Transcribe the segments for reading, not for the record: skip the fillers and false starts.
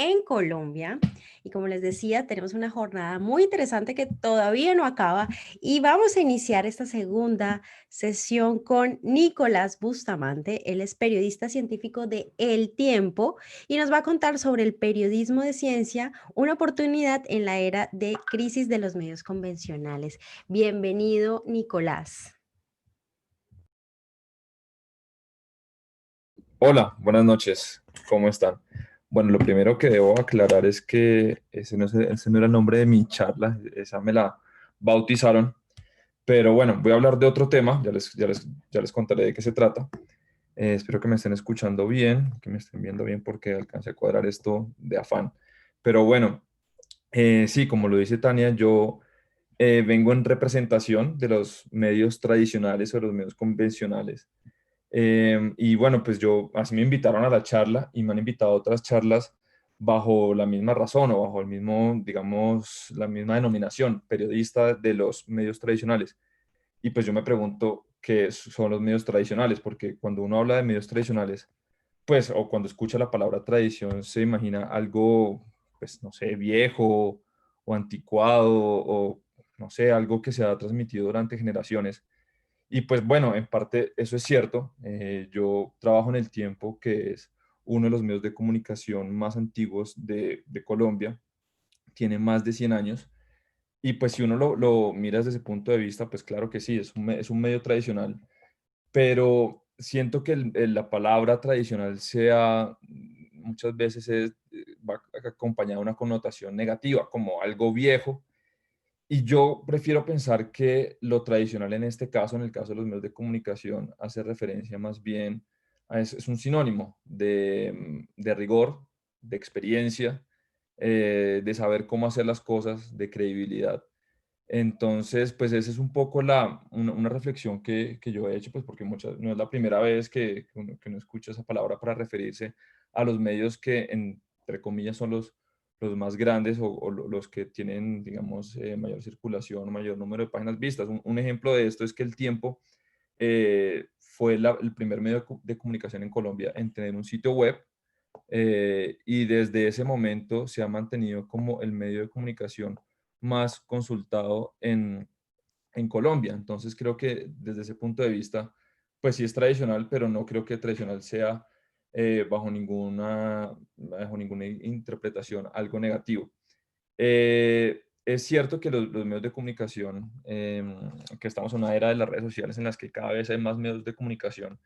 en Colombia. Y como les decía, tenemos una jornada muy interesante que todavía no acaba y vamos a iniciar esta segunda sesión con Nicolás Bustamante. Él es periodista científico de El Tiempo y nos va a contar sobre el periodismo de ciencia, una oportunidad en la era de crisis de los medios convencionales. Bienvenido, Nicolás. Hola, buenas noches. ¿Cómo están? Bueno, lo primero que debo aclarar es que ese no era el nombre de mi charla, esa me la bautizaron. Pero bueno, voy a hablar de otro tema, ya les contaré de qué se trata. Espero que me estén escuchando bien, que me estén viendo bien porque alcancé a cuadrar esto de afán. Pero bueno, sí, como lo dice Tania, yo vengo en representación de los medios tradicionales o los medios convencionales. Y bueno, pues yo, así me invitaron a la charla y me han invitado a otras charlas bajo la misma razón o bajo el mismo, digamos, la misma denominación, periodista de los medios tradicionales. Y pues yo me pregunto qué son los medios tradicionales, porque cuando uno habla de medios tradicionales, pues, o cuando escucha la palabra tradición, se imagina algo, pues, no sé, viejo o anticuado o, no sé, algo que se ha transmitido durante generaciones. Y pues bueno, en parte eso es cierto. Yo trabajo en El Tiempo, que es uno de los medios de comunicación más antiguos de Colombia. Tiene más de 100 años. Y pues si uno lo mira desde ese punto de vista, pues claro que sí, es un medio tradicional. Pero siento que la palabra tradicional muchas veces va acompañada de una connotación negativa, como algo viejo, y yo prefiero pensar que lo tradicional en este caso, en el caso de los medios de comunicación, hace referencia más bien es un sinónimo de rigor, de experiencia, de saber cómo hacer las cosas, de credibilidad. Entonces, pues esa es un poco una reflexión que yo he hecho, pues porque no es la primera vez que uno escucha esa palabra para referirse a los medios que, entre comillas, son los más grandes o los que tienen, digamos, mayor circulación, mayor número de páginas vistas. Un ejemplo de esto es que El Tiempo fue el primer medio de comunicación en Colombia en tener un sitio web, y desde ese momento se ha mantenido como el medio de comunicación más consultado en Colombia. Entonces creo que desde ese punto de vista, pues sí es tradicional, pero no creo que tradicional sea bajo ninguna interpretación algo negativo. Es cierto que los medios de comunicación, que estamos en una era de las redes sociales en las que cada vez hay más medios de comunicación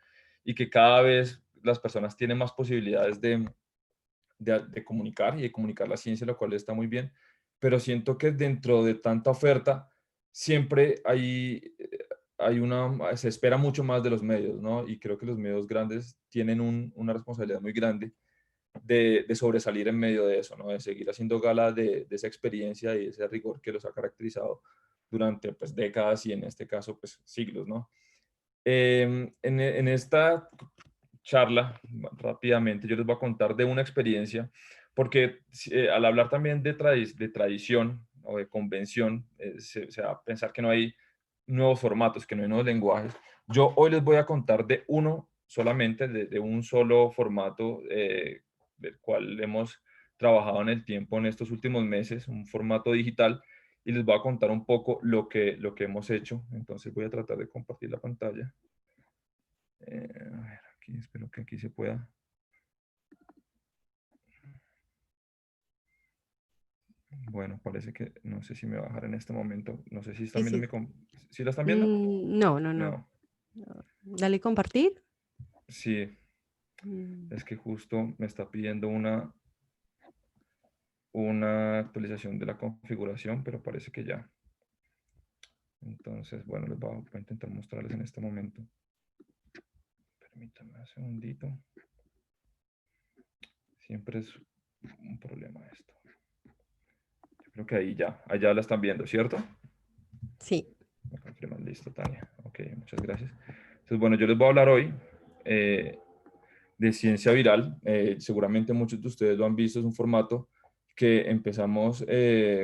y que cada vez las personas tienen más posibilidades de comunicar y de comunicar la ciencia, lo cual está muy bien, pero siento que dentro de tanta oferta siempre se espera mucho más de los medios, ¿no? Y creo que los medios grandes tienen una responsabilidad muy grande de sobresalir en medio de eso, ¿no? De seguir haciendo gala de esa experiencia y ese rigor que los ha caracterizado durante pues, décadas y en este caso pues siglos, ¿no? En esta charla, rápidamente, yo les voy a contar de una experiencia, porque al hablar también de tradición o de convención, se va a pensar que no hay nuevos formatos, que no hay nuevos lenguajes. Yo hoy les voy a contar de uno solamente, de un solo formato, del cual hemos trabajado en El Tiempo en estos últimos meses, un formato digital, y les voy a contar un poco lo que hemos hecho. Entonces voy a tratar de compartir la pantalla. A ver, aquí, espero que aquí se pueda. Bueno, parece que no sé si me va a bajar en este momento. No sé si están Sí, viendo sí. ¿Sí la están viendo? No, no, no. No. No. Dale compartir. Sí, Mm. es que justo me está pidiendo una actualización de la configuración, pero parece que ya. Entonces, bueno, voy a intentar mostrarles en este momento. Permítanme un segundito. Siempre es un problema esto. Yo creo que allá la están viendo, ¿cierto? Sí. Me confirman, listo, Tania. Ok, muchas gracias. Entonces, bueno, yo les voy a hablar hoy eh, de ciencia viral. Seguramente muchos de ustedes lo han visto, es un formato que empezamos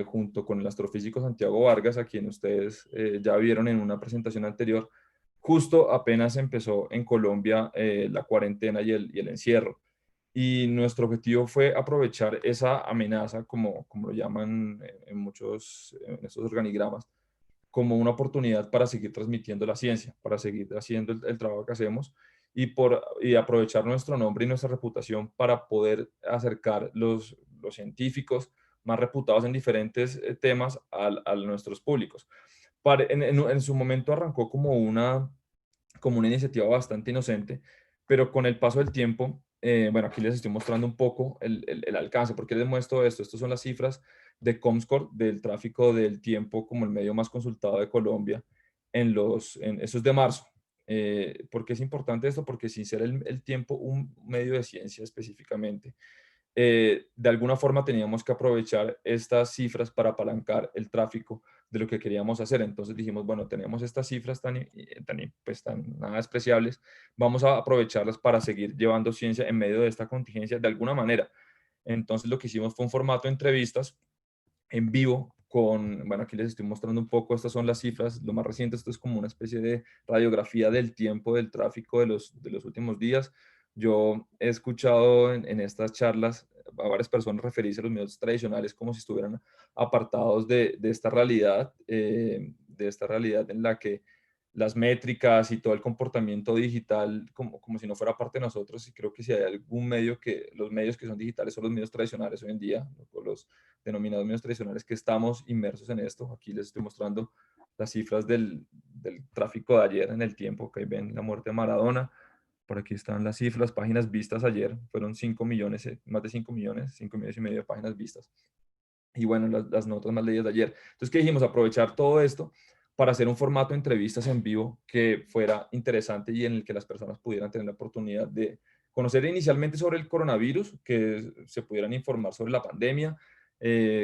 junto con el astrofísico Santiago Vargas, a quien ustedes ya vieron en una presentación anterior. Justo apenas empezó en Colombia la cuarentena y el encierro. y nuestro objetivo fue aprovechar esa amenaza, como lo llaman en estos organigramas, como una oportunidad para seguir transmitiendo la ciencia, para seguir haciendo el trabajo que hacemos y aprovechar nuestro nombre y nuestra reputación para poder acercar los científicos más reputados en diferentes temas a nuestros públicos. En su momento arrancó como una iniciativa bastante inocente, pero con el paso del tiempo, bueno, aquí les estoy mostrando un poco el alcance. ¿Por qué les muestro esto? Estas son las cifras de Comscore del tráfico del tiempo como el medio más consultado de Colombia eso es de marzo. ¿Por qué es importante esto? Porque sin ser el tiempo un medio de ciencia específicamente, de alguna forma teníamos que aprovechar estas cifras para apalancar el tráfico de lo que queríamos hacer. Entonces dijimos, bueno, tenemos estas cifras pues, tan nada despreciables, vamos a aprovecharlas para seguir llevando ciencia en medio de esta contingencia de alguna manera. Entonces lo que hicimos fue un formato de entrevistas en vivo bueno, aquí les estoy mostrando un poco, estas son las cifras, lo más reciente, esto es como una especie de radiografía del tiempo del tráfico de los últimos días. Yo he escuchado en estas charlas a varias personas referirse a los medios tradicionales como si estuvieran apartados de esta realidad en la que las métricas y todo el comportamiento digital como si no fuera parte de nosotros. Y creo que si hay algún medio los medios que son digitales son los medios tradicionales hoy en día, los denominados medios tradicionales que estamos inmersos en esto. Aquí les estoy mostrando las cifras del tráfico de ayer en el tiempo, que ahí ven la muerte de Maradona. Por aquí están las cifras, páginas vistas ayer, fueron 5 millones, más de 5 millones, 5 millones y medio de páginas vistas. Y bueno, las notas más leídas de ayer. Entonces, ¿qué dijimos? Aprovechar todo esto para hacer un formato de entrevistas en vivo que fuera interesante y en el que las personas pudieran tener la oportunidad de conocer inicialmente sobre el coronavirus, que se pudieran informar sobre la pandemia,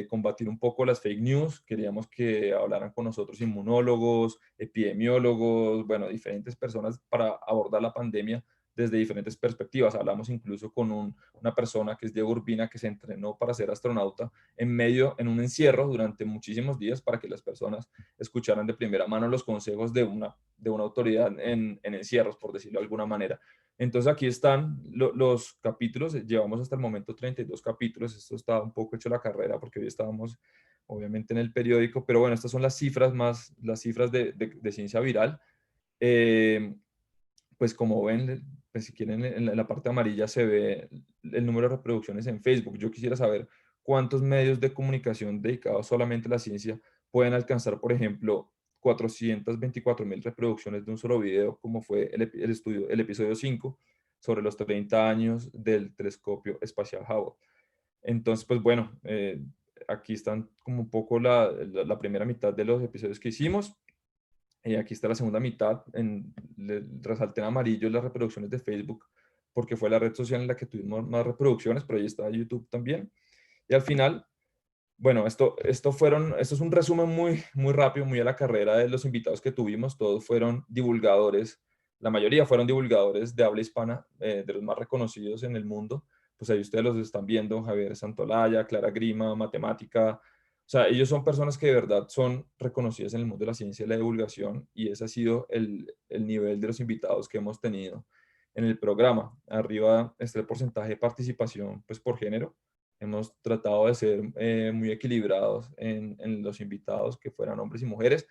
combatir un poco las fake news. Queríamos que hablaran con nosotros inmunólogos, epidemiólogos, bueno, diferentes personas para abordar la pandemia desde diferentes perspectivas. Hablamos incluso con una persona que es Diego Urbina, que se entrenó para ser astronauta en un encierro durante muchísimos días para que las personas escucharan de primera mano los consejos de una autoridad en encierros, por decirlo de alguna manera. Entonces aquí están los capítulos, llevamos hasta el momento 32 capítulos, esto está un poco hecho la carrera porque hoy estábamos obviamente en el periódico, pero bueno, estas son las cifras de ciencia viral. Eh, pues como ven, pues si quieren, en la parte amarilla se ve el número de reproducciones en Facebook. Yo quisiera saber cuántos medios de comunicación dedicados solamente a la ciencia pueden alcanzar, por ejemplo, 424.000 reproducciones de un solo video, como fue el episodio 5 sobre los 30 años del telescopio espacial Hubble. Entonces, pues bueno, aquí están como un poco la primera mitad de los episodios que hicimos. Aquí está la segunda mitad. Resalté en amarillo las reproducciones de Facebook porque fue la red social en la que tuvimos más reproducciones, pero ahí está YouTube también. Y al final, bueno, esto es un resumen muy, muy rápido, muy a la carrera de los invitados que tuvimos. Todos fueron divulgadores, la mayoría fueron divulgadores de habla hispana, de los más reconocidos en el mundo. Pues ahí ustedes los están viendo: Javier Santolaya, Clara Grima, matemática. O sea, ellos son personas que de verdad son reconocidas en el mundo de la ciencia y la divulgación, y ese ha sido el nivel de los invitados que hemos tenido en el programa. Arriba está el porcentaje de participación pues por género. Hemos tratado de ser muy equilibrados en los invitados, que fueran hombres y mujeres,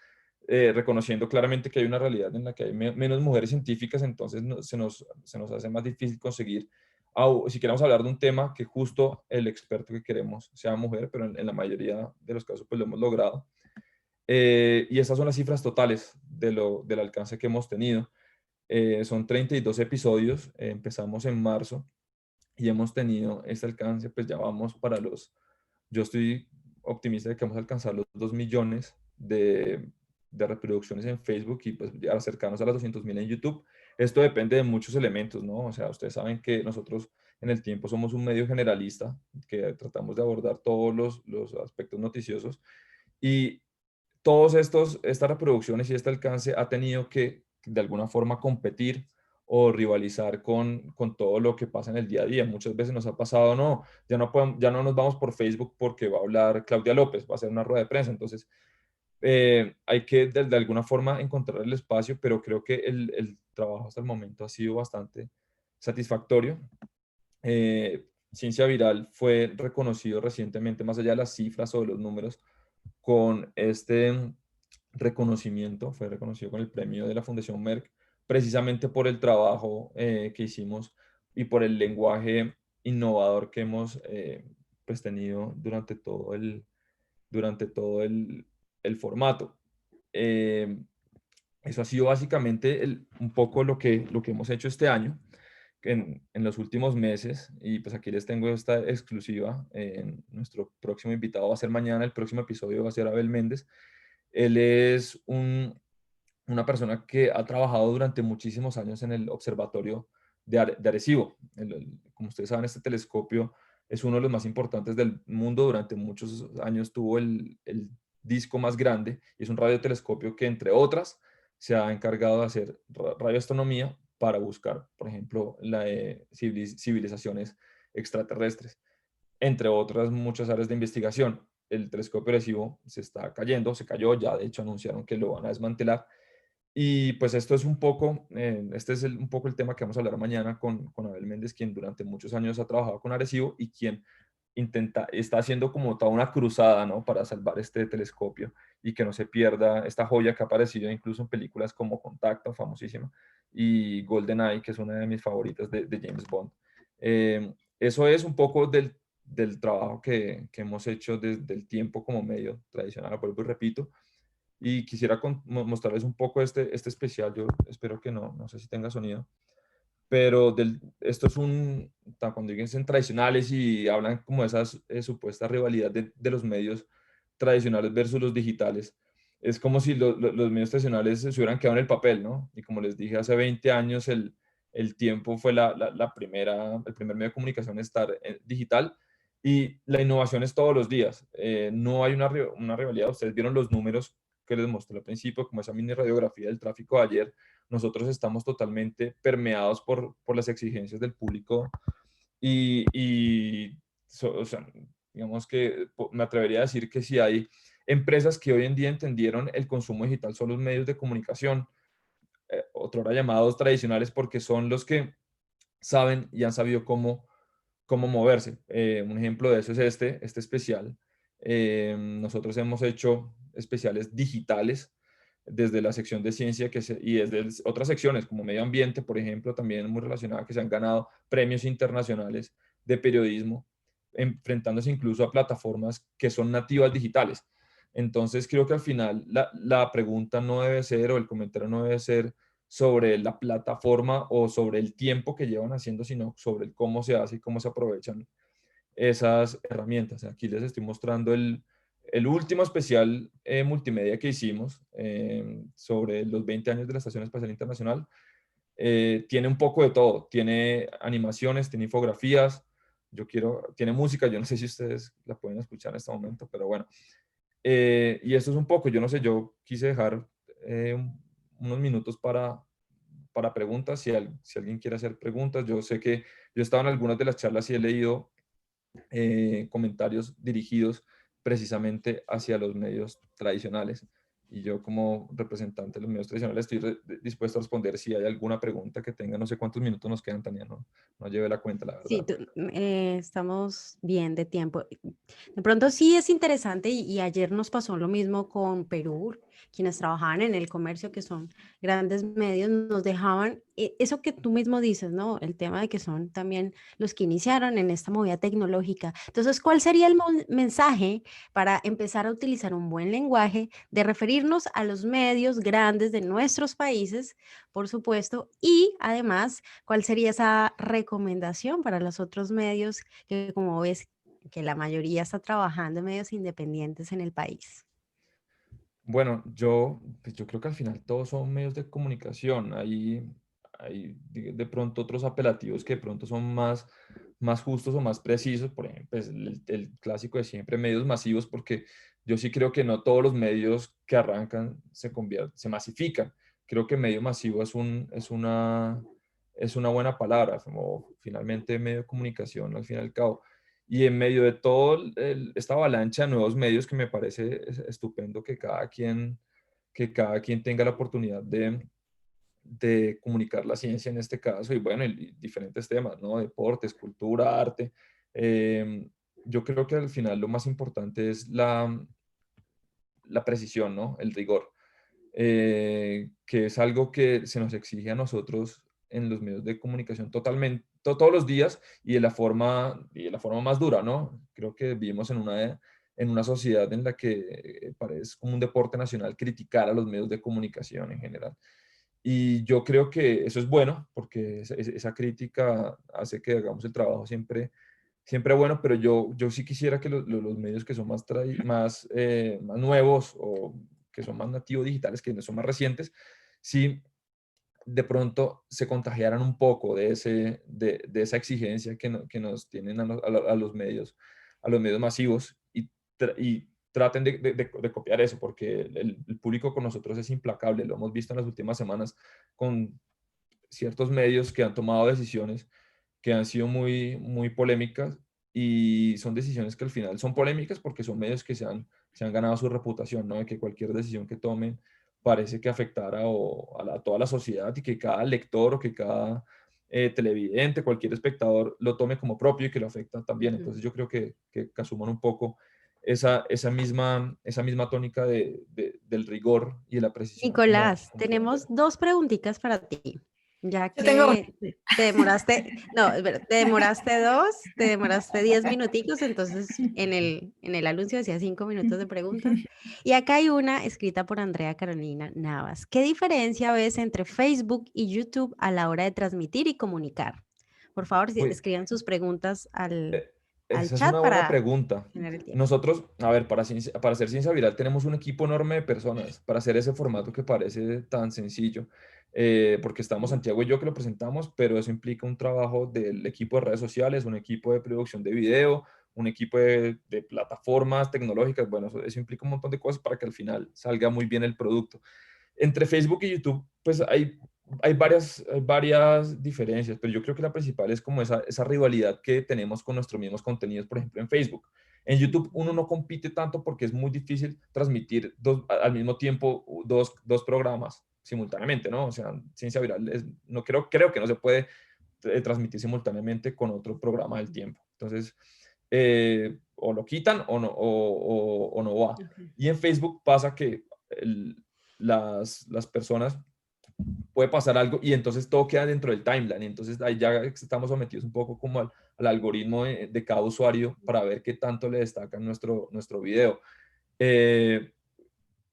reconociendo claramente que hay una realidad en la que hay menos mujeres científicas. Entonces se nos hace más difícil conseguir, si queremos hablar de un tema, que justo el experto que queremos sea mujer, pero en la mayoría de los casos pues lo hemos logrado. Y estas son las cifras totales del alcance que hemos tenido. Son 32 episodios, empezamos en marzo y hemos tenido este alcance, pues ya vamos yo estoy optimista de que vamos a alcanzar los 2 millones de reproducciones en Facebook y pues ya acercarnos a las 200.000 en YouTube. Esto depende de muchos elementos, ¿no? O sea, ustedes saben que nosotros en el tiempo somos un medio generalista, que tratamos de abordar todos los aspectos noticiosos, y estas reproducciones y este alcance ha tenido que de alguna forma competir o rivalizar con todo lo que pasa en el día a día. Muchas veces nos ha pasado, no, ya no nos vamos por Facebook porque va a hablar Claudia López, va a hacer una rueda de prensa. Entonces, hay que de alguna forma encontrar el espacio, pero creo que el trabajo hasta el momento ha sido bastante satisfactorio. Ciencia Viral fue reconocido recientemente, más allá de las cifras o de los números, con este reconocimiento, fue reconocido con el premio de la Fundación Merck, precisamente por el trabajo que hicimos y por el lenguaje innovador que hemos pues tenido durante todo el formato. Eh, Eso ha sido básicamente un poco lo que hemos hecho este año en los últimos meses, y pues aquí les tengo esta exclusiva. Nuestro próximo invitado va a ser mañana, el próximo episodio va a ser Abel Méndez. Él es una persona que ha trabajado durante muchísimos años en el observatorio de Arecibo. Como ustedes saben, este telescopio es uno de los más importantes del mundo. Durante muchos años tuvo el disco más grande y es un radiotelescopio que, entre otras, se ha encargado de hacer radioastronomía para buscar, por ejemplo, civilizaciones extraterrestres, entre otras muchas áreas de investigación. El telescopio Arecibo se está cayendo, se cayó, ya de hecho anunciaron que lo van a desmantelar. Y pues esto es un poco, este es un poco el tema que vamos a hablar mañana con Abel Méndez, quien durante muchos años ha trabajado con Arecibo y quien está haciendo como toda una cruzada, ¿no? Para salvar este telescopio y que no se pierda esta joya que ha aparecido incluso en películas como Contacto, famosísima, y GoldenEye, que es una de mis favoritas de James Bond. Eso es un poco del trabajo que hemos hecho desde el tiempo como medio tradicional, vuelvo y repito, y quisiera mostrarles un poco este especial. Yo espero que no sé si tenga sonido, pero esto es cuando dicen tradicionales y hablan como de esas supuesta rivalidad de los medios tradicionales versus los digitales. Es como si los medios tradicionales se hubieran quedado en el papel, ¿no? Y como les dije, hace 20 años el tiempo fue el primer medio de comunicación en estar digital, y la innovación es todos los días. No hay una rivalidad. Ustedes vieron los números que les mostré al principio, como esa mini radiografía del tráfico de ayer. Nosotros estamos totalmente permeados por las exigencias del público o sea, digamos que me atrevería a decir que si hay empresas que hoy en día entendieron el consumo digital, son los medios de comunicación, otrora llamados tradicionales, porque son los que saben y han sabido cómo moverse. Un ejemplo de eso es este especial. Nosotros hemos hecho especiales digitales desde la sección de ciencia y desde otras secciones como medio ambiente, por ejemplo, también muy relacionada, que se han ganado premios internacionales de periodismo, enfrentándose incluso a plataformas que son nativas digitales. Entonces creo que al final la pregunta no debe ser, o el comentario no debe ser sobre la plataforma o sobre el tiempo que llevan haciendo, sino sobre el cómo se hace y cómo se aprovechan esas herramientas. Aquí les estoy mostrando el último especial multimedia que hicimos sobre los 20 años de la Estación Espacial Internacional. Tiene un poco de todo, tiene animaciones, tiene infografías, tiene música. Yo no sé si ustedes la pueden escuchar en este momento, pero bueno. Y esto es un poco, yo no sé, yo quise dejar unos minutos para preguntas, si alguien quiere hacer preguntas. Yo sé que yo he estado en algunas de las charlas y he leído comentarios dirigidos precisamente hacia los medios tradicionales. Y yo, como representante de los medios tradicionales, estoy dispuesto a responder si hay alguna pregunta que tenga. No sé cuántos minutos nos quedan, Tania, no llevé la cuenta, la Sí, verdad. estamos bien de tiempo. De pronto sí es interesante y ayer nos pasó lo mismo con Perú, quienes trabajaban en el comercio, que son grandes medios, nos dejaban eso que tú mismo dices, ¿no? El tema de que son también los que iniciaron en esta movida tecnológica. Entonces, ¿cuál sería el mensaje para empezar a utilizar un buen lenguaje de referirnos a los medios grandes de nuestros países, por supuesto, y además, cuál sería esa recomendación para los otros medios que, como ves, que la mayoría está trabajando en medios independientes en el país? Bueno, pues yo creo que al final todos son medios de comunicación. Hay de pronto otros apelativos que de pronto son más justos o más precisos. Por ejemplo, pues, el clásico de siempre, medios masivos, porque yo sí creo que no todos los medios que arrancan se masifican. Creo que medio masivo es una buena palabra, como finalmente medio de comunicación al fin y al cabo. Y en medio de todo esta avalancha de nuevos medios, que me parece estupendo que cada quien tenga la oportunidad de comunicar la ciencia en este caso, y bueno, y diferentes temas, ¿no? Deportes, cultura, arte. Eh, yo creo que al final lo más importante es la precisión, ¿no? El rigor, que es algo que se nos exige a nosotros en los medios de comunicación totalmente, todos los días y de la forma más dura, ¿no? Creo que vivimos en una sociedad en la que parece como un deporte nacional criticar a los medios de comunicación en general. Y yo creo que eso es bueno, porque esa crítica hace que hagamos el trabajo siempre bueno, pero yo sí quisiera que los medios que son más nuevos o que son más nativos digitales, que son más recientes, sí de pronto se contagiaran un poco de esa exigencia que nos tienen a los medios masivos y traten de copiar eso, porque el público con nosotros es implacable, lo hemos visto en las últimas semanas con ciertos medios que han tomado decisiones que han sido muy polémicas y son decisiones que al final son polémicas porque son medios que se han ganado su reputación, ¿no? De que cualquier decisión que tomen parece que afectara a toda la sociedad y que cada lector o que cada televidente, cualquier espectador lo tome como propio y que lo afecta también. Ujú. Entonces yo creo que asuman un poco esa misma tónica del rigor y de la precisión como, Nicolás, como deben tenemos ser. dos preguntitas para ti, ya Yo tengo una. que te demoraste, no, espera, te demoraste 10 minuticos, entonces en el anuncio decía 5 minutos de preguntas. Y acá hay una escrita por Andrea Carolina Navas. ¿Qué diferencia ves entre Facebook y YouTube a la hora de transmitir y comunicar? Por favor, Uy, escriban sus preguntas al, Eh, al Esa es chat una buena para pregunta. tener el tiempo. Nosotros, a ver, para hacer Ciencia Viral tenemos un equipo enorme de personas para hacer ese formato que parece tan sencillo, porque estamos Ujú. Santiago y yo que lo presentamos, pero eso implica un trabajo del equipo de redes sociales, un equipo de producción de video, un equipo de plataformas tecnológicas. Bueno, eso implica un montón de cosas para que al final salga muy bien el producto. Entre Facebook y YouTube, pues hay varias diferencias, pero yo creo que la principal es como esa rivalidad que tenemos con nuestros mismos contenidos, por ejemplo, en Facebook. En YouTube uno Ujú. no compite tanto porque es muy difícil transmitir al mismo tiempo dos programas simultáneamente, ¿no? O sea, Ciencia Viral no creo que no se puede transmitir simultáneamente con otro programa del tiempo. Entonces, o lo quitan o no va. Ok. Y en Facebook pasa que las personas puede pasar algo y entonces todo queda dentro del timeline. Y entonces ahí ya estamos sometidos un poco como al algoritmo de cada usuario para ver qué tanto le destacan nuestro video. Eh,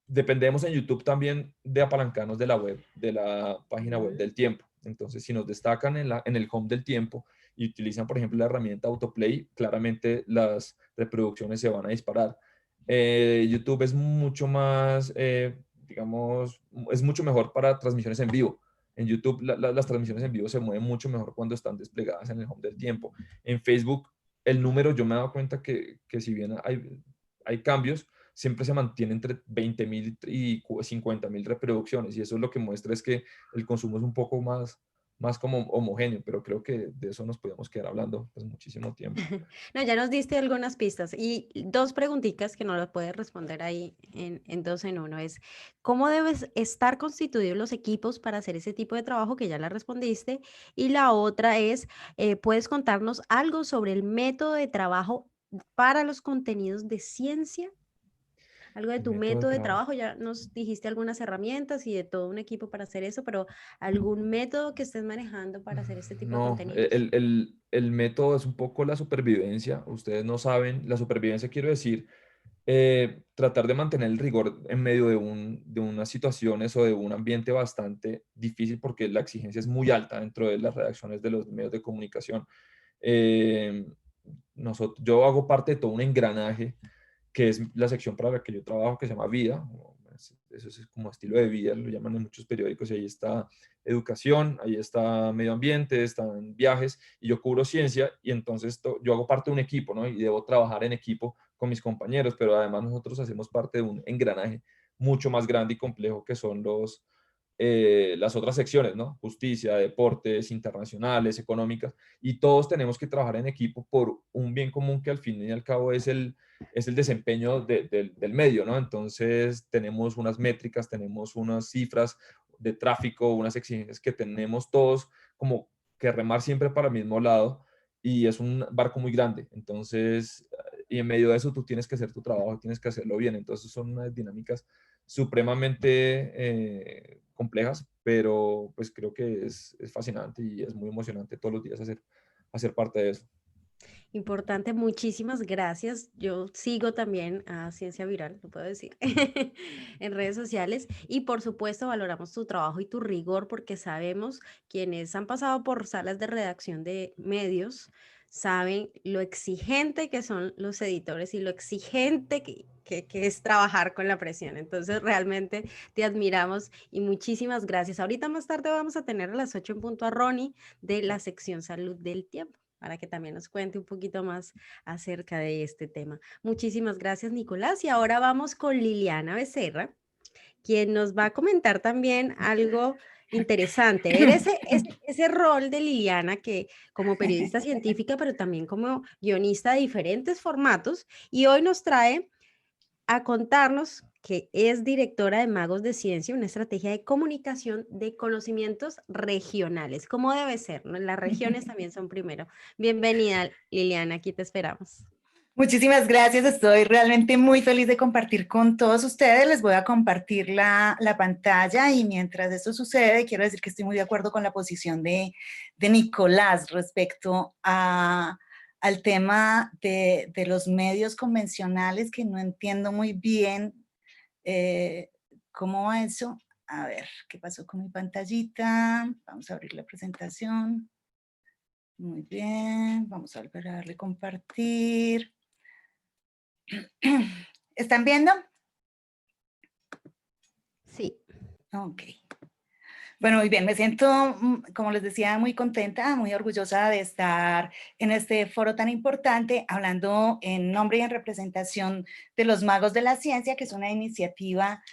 Dependemos en YouTube también de apalancarnos de la web, de la página web Ujú. del tiempo. Entonces, si nos destacan en el home del tiempo y utilizan, por ejemplo, la herramienta Autoplay, claramente las reproducciones se van a disparar. YouTube es mucho más, digamos, es mucho mejor para transmisiones en vivo. En YouTube las transmisiones en vivo se mueven mucho mejor cuando están desplegadas en el home del tiempo. En Facebook, el número, yo me he dado cuenta que si bien hay cambios, siempre se mantiene entre 20.000 y 50.000 reproducciones y eso es lo que muestra es que el consumo es un poco más como homogéneo, pero creo que de eso nos podemos quedar hablando pues muchísimo tiempo. No, ya nos diste algunas pistas y dos preguntitas que no las puedes responder ahí en dos en uno es, ¿cómo debes estar constituidos los equipos para hacer ese tipo de trabajo que ya la respondiste? Y la otra es, ¿puedes contarnos algo sobre el método de trabajo para los contenidos de ciencia? Algo de El tu método de método de trabajo. trabajo, ya nos dijiste algunas herramientas y de todo un equipo para hacer eso, pero ¿algún método que estés manejando para hacer este tipo de No, contenidos? el método es un poco la supervivencia. Ustedes no saben, la supervivencia quiero decir, tratar de mantener el rigor en medio de unas situaciones o de un ambiente bastante difícil porque la exigencia es muy alta dentro de las redacciones de los medios de comunicación. Eh, yo hago parte de todo un engranaje que es la sección para la que yo trabajo, que se llama Vida. Eso es como estilo de vida, lo llaman en muchos periódicos, y ahí está educación, ahí está medio ambiente, están viajes, y yo cubro ciencia, y entonces yo hago parte de un equipo, ¿no? Y debo trabajar en equipo con mis compañeros, pero además nosotros hacemos parte de un engranaje mucho más grande y complejo que son las otras secciones, ¿no? Justicia, deportes, internacionales, económicas, y todos tenemos que trabajar en equipo por un bien común que al fin y al cabo es el desempeño del medio, ¿no? Entonces tenemos unas métricas, tenemos unas cifras, de tráfico, unas exigencias que tenemos todos como que remar siempre para el mismo lado y es un barco muy grande. Entonces, y en medio de eso tú tienes que hacer tu trabajo, tienes que hacerlo bien. Entonces son unas dinámicas supremamente complejas, pero pues creo que es fascinante y es muy emocionante todos los días hacer parte de eso. Importante, muchísimas gracias. Yo sigo también a Ciencia Viral, lo puedo decir, en redes sociales y por supuesto valoramos tu trabajo y tu rigor porque sabemos quienes han pasado por salas de redacción de medios, saben lo exigente que son los editores y lo exigente que es trabajar con la presión. Entonces realmente te admiramos y muchísimas gracias. Ahorita más tarde vamos a tener a las 8 en punto a Ronnie de la sección Salud del Tiempo para que también nos cuente un poquito más acerca de este tema. Muchísimas gracias, Nicolás. Y ahora vamos con Liliana Becerra, quien nos va a comentar también algo interesante, ver ese rol de Liliana que como periodista científica, pero también como guionista de diferentes formatos, y hoy nos trae a contarnos que es directora de Magos de Ciencia, una estrategia de comunicación de conocimientos regionales, como debe ser, ¿no? Las regiones también son primero. Bienvenida, Liliana, aquí te esperamos. Muchísimas gracias, estoy realmente muy feliz de compartir con todos ustedes. Les voy a compartir la pantalla y mientras esto sucede, quiero decir que estoy muy de acuerdo con la posición de Nicolás respecto al tema de los medios convencionales, que no entiendo muy bien cómo va eso. A ver, ¿qué pasó con mi pantallita? Vamos a abrir la presentación. Muy bien, vamos a volver a darle compartir. ¿Están viendo? Sí. Ok. Bueno, muy bien, me siento, como les decía, muy contenta, muy orgullosa de estar en este foro tan importante, hablando en nombre y en representación de los Magos de la Ciencia, que es una iniciativa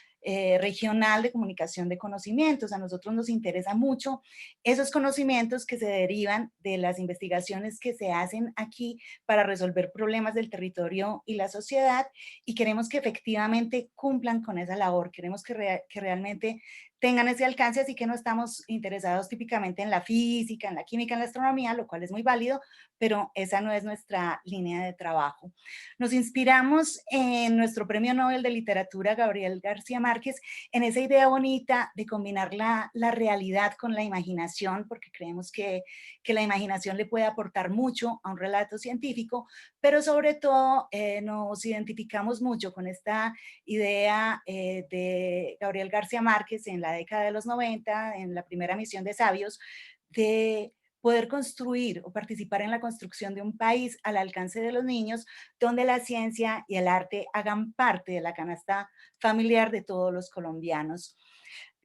regional de comunicación de conocimientos. A nosotros nos interesa mucho esos conocimientos que se derivan de las investigaciones que se hacen aquí para resolver problemas del territorio y la sociedad, y queremos que efectivamente cumplan con esa labor, queremos que realmente tengan ese alcance, así que no estamos interesados típicamente en la física, en la química, en la astronomía, lo cual es muy válido, pero esa no es nuestra línea de trabajo. Nos inspiramos en nuestro Premio Nobel de Literatura, Gabriel García Márquez, en esa idea bonita de combinar la realidad con la imaginación, porque creemos que la imaginación le puede aportar mucho a un relato científico, pero sobre todo nos identificamos mucho con esta idea de Gabriel García Márquez en la década de los 90, en la primera misión de Sabios, de poder construir o participar en la construcción de un país al alcance de los niños, donde la ciencia y el arte hagan parte de la canasta familiar de todos los colombianos.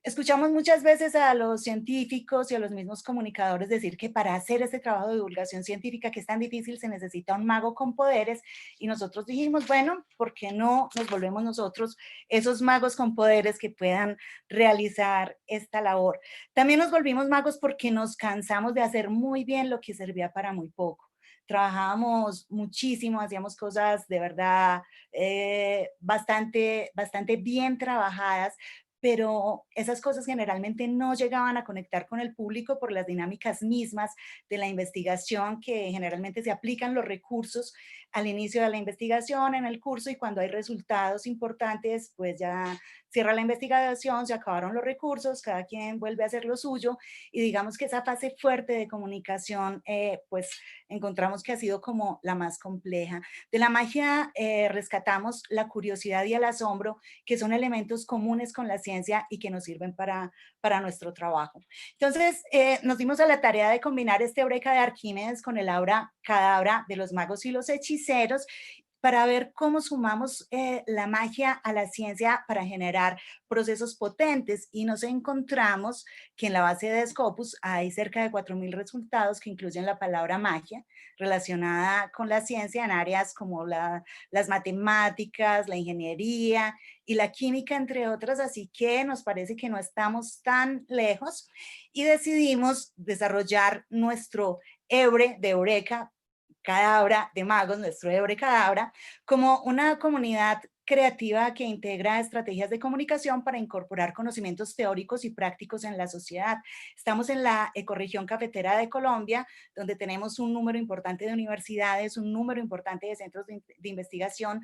Escuchamos muchas veces a los científicos y a los mismos comunicadores decir que para hacer este trabajo de divulgación científica que es tan difícil se necesita un mago con poderes, y nosotros dijimos, bueno, ¿por qué no nos volvemos nosotros esos magos con poderes que puedan realizar esta labor? También nos volvimos magos porque nos cansamos de hacer muy bien lo que servía para muy poco. Trabajábamos muchísimo, hacíamos cosas de verdad bastante bien trabajadas, pero esas cosas generalmente no llegaban a conectar con el público por las dinámicas mismas de la investigación, que generalmente se aplican los recursos al inicio de la investigación, en el curso, y cuando hay resultados importantes, pues ya cierra la investigación, se acabaron los recursos, cada quien vuelve a hacer lo suyo, y digamos que esa fase fuerte de comunicación, pues encontramos que ha sido como la más compleja. De la magia rescatamos la curiosidad y el asombro, que son elementos comunes con la ciencia y que nos sirven para nuestro trabajo. Entonces, nos dimos a la tarea de combinar este Eureka de Arquímedes con el aura cadabra de los magos y los hechiceros, para ver cómo sumamos la magia a la ciencia para generar procesos potentes, y nos encontramos que en la base de Scopus hay cerca de 4.000 resultados que incluyen la palabra magia relacionada con la ciencia en áreas como las matemáticas, la ingeniería y la química, entre otras, así que nos parece que no estamos tan lejos y decidimos desarrollar nuestro Eure de Eureka Cadabra de magos, nuestro Ebre Cadabra, como una comunidad creativa que integra estrategias de comunicación para incorporar conocimientos teóricos y prácticos en la sociedad. Estamos en la ecorregión cafetera de Colombia, donde tenemos un número importante de universidades, un número importante de centros de investigación,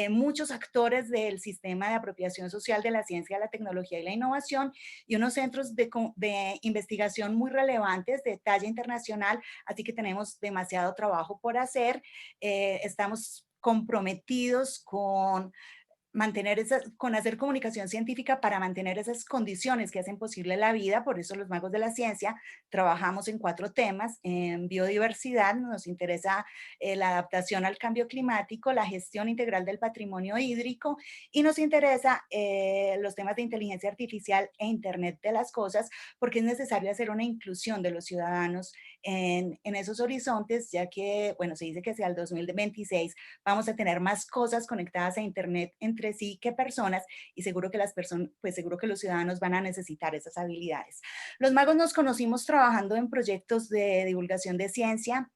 muchos actores del sistema de apropiación social de la ciencia, la tecnología y la innovación, y unos centros de investigación muy relevantes de talla internacional, así que tenemos demasiado trabajo por hacer. Estamos comprometidos con con hacer comunicación científica para mantener esas condiciones que hacen posible la vida. Por eso los magos de la ciencia trabajamos en 4 temas. En biodiversidad nos interesa la adaptación al cambio climático, la gestión integral del patrimonio hídrico, y nos interesa los temas de inteligencia artificial e Internet de las cosas, porque es necesario hacer una inclusión de los ciudadanos en esos horizontes, ya que, bueno, se dice que hacia el 2026 vamos a tener más cosas conectadas a Internet entre sí que personas, y seguro que seguro que los ciudadanos van a necesitar esas habilidades. Los magos nos conocimos trabajando en proyectos de divulgación de ciencia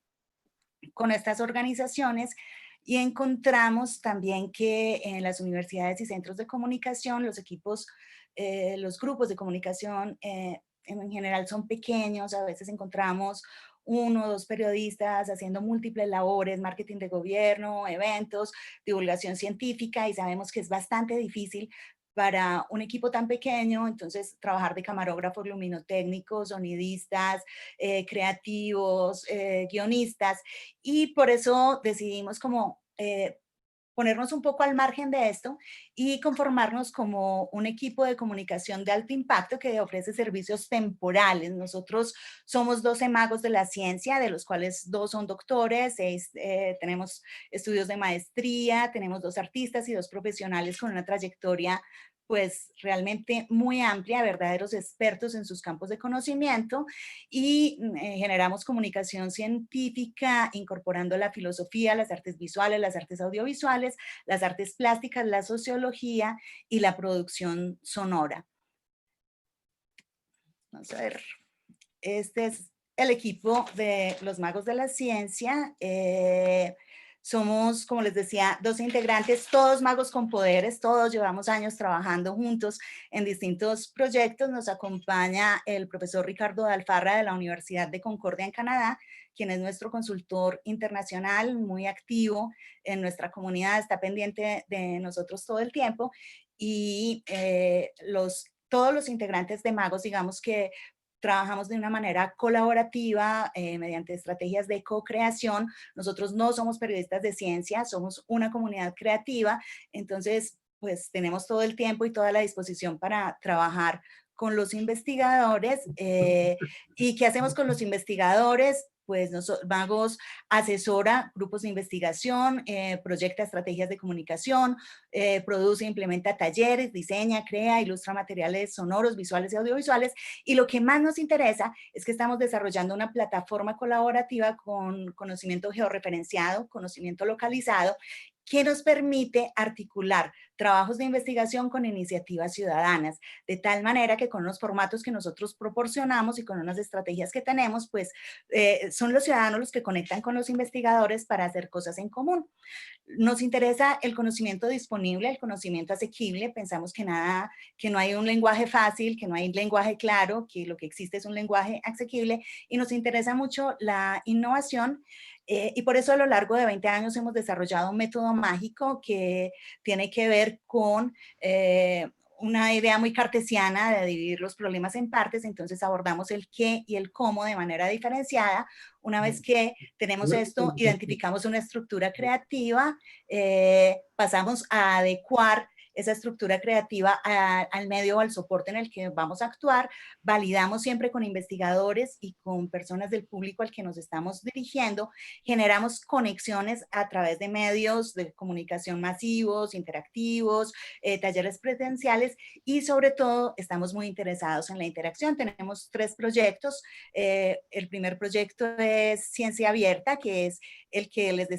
con estas organizaciones, y encontramos también que en las universidades y centros de comunicación, los equipos, los grupos de comunicación en general son pequeños. A veces encontramos 1 o 2 periodistas haciendo múltiples labores, marketing de gobierno, eventos, divulgación científica, y sabemos que es bastante difícil para un equipo tan pequeño. Entonces trabajar de camarógrafos, luminotécnicos, sonidistas, creativos, guionistas, y por eso decidimos como ponernos un poco al margen de esto y conformarnos como un equipo de comunicación de alto impacto que ofrece servicios temporales. Nosotros somos 12 magos de la ciencia, de los cuales 2 son doctores, 6 tenemos estudios de maestría, tenemos 2 artistas y 2 profesionales con una trayectoria pues realmente muy amplia, verdaderos expertos en sus campos de conocimiento, y generamos comunicación científica incorporando la filosofía, las artes visuales, las artes audiovisuales, las artes plásticas, la sociología y la producción sonora. Vamos a ver, este es el equipo de los magos de la ciencia. Somos, como les decía, 12 integrantes, todos magos con poderes, todos llevamos años trabajando juntos en distintos proyectos. Nos acompaña el profesor Ricardo Dalfarra de la Universidad de Concordia en Canadá, quien es nuestro consultor internacional, muy activo en nuestra comunidad, está pendiente de nosotros todo el tiempo, y todos los integrantes de magos, digamos que trabajamos de una manera colaborativa mediante estrategias de co-creación. Nosotros no somos periodistas de ciencia, somos una comunidad creativa, entonces pues tenemos todo el tiempo y toda la disposición para trabajar con los investigadores. ¿Y qué hacemos con los investigadores? Pues Magos asesora grupos de investigación, proyecta estrategias de comunicación, produce e implementa talleres, diseña, crea, ilustra materiales sonoros, visuales y audiovisuales. Y lo que más nos interesa es que estamos desarrollando una plataforma colaborativa con conocimiento georreferenciado, conocimiento localizado, que nos permite articular trabajos de investigación con iniciativas ciudadanas, de tal manera que con los formatos que nosotros proporcionamos y con unas estrategias que tenemos, pues son los ciudadanos los que conectan con los investigadores para hacer cosas en común. Nos interesa el conocimiento disponible, el conocimiento asequible. Pensamos que no hay un lenguaje fácil, que no hay un lenguaje claro, que lo que existe es un lenguaje asequible, y nos interesa mucho la innovación. Y por eso a lo largo de 20 años hemos desarrollado un método mágico que tiene que ver con una idea muy cartesiana de dividir los problemas en partes. Entonces abordamos el qué y el cómo de manera diferenciada. Una vez que tenemos esto, identificamos una estructura creativa, pasamos a adecuar esa estructura creativa al medio o al soporte en el que vamos a actuar. Validamos siempre con investigadores y con personas del público al que nos estamos dirigiendo. Generamos conexiones a través de medios de comunicación masivos, interactivos, talleres presenciales, y sobre todo estamos muy interesados en la interacción. Tenemos 3 proyectos. El primer proyecto es Ciencia Abierta, que es el que les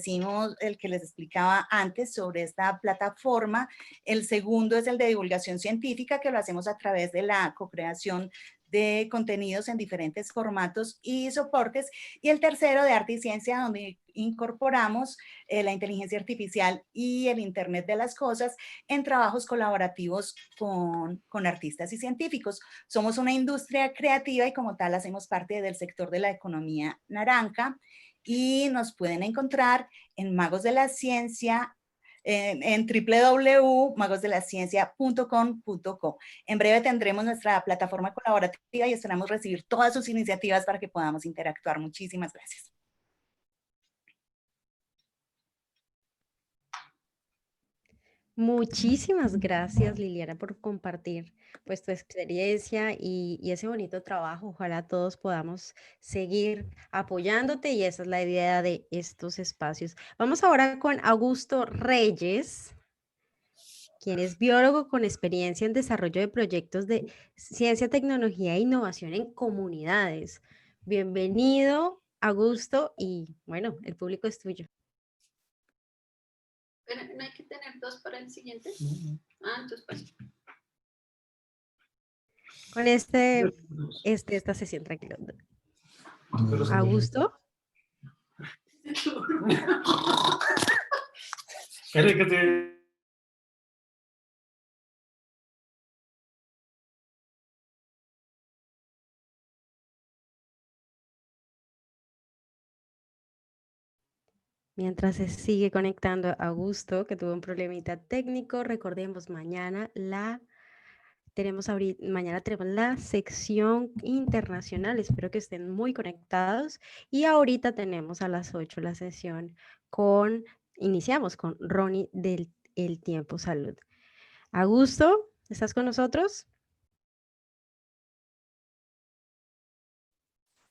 explicaba antes sobre esta plataforma. El segundo es el de divulgación científica, que lo hacemos a través de la co-creación de contenidos en diferentes formatos y soportes. Y el tercero de arte y ciencia, donde incorporamos la inteligencia artificial y el Internet de las cosas en trabajos colaborativos con artistas y científicos. Somos una industria creativa y como tal hacemos parte del sector de la economía naranja y nos pueden encontrar en Magos de la Ciencia, en www.magosdelaciencia.com.co. En breve tendremos nuestra plataforma colaborativa y esperamos recibir todas sus iniciativas para que podamos interactuar. Muchísimas gracias. Muchísimas gracias, Liliana, por compartir pues tu experiencia y ese bonito trabajo. Ojalá todos podamos seguir apoyándote y esa es la idea de estos espacios. Vamos ahora con Augusto Reyes, quien es biólogo con experiencia en desarrollo de proyectos de ciencia, tecnología e innovación en comunidades. Bienvenido, Augusto, y bueno, el público es tuyo. Pero no hay que tener dos para el siguiente. Ah, entonces pues. Con esta sesión, tranquilo. Augusto. Mientras se sigue conectando Augusto, que tuvo un problemita técnico, recordemos, mañana tenemos la sección internacional, espero que estén muy conectados, y ahorita tenemos a las 8 la sesión iniciamos con Ronnie del El Tiempo Salud. Augusto, ¿estás con nosotros?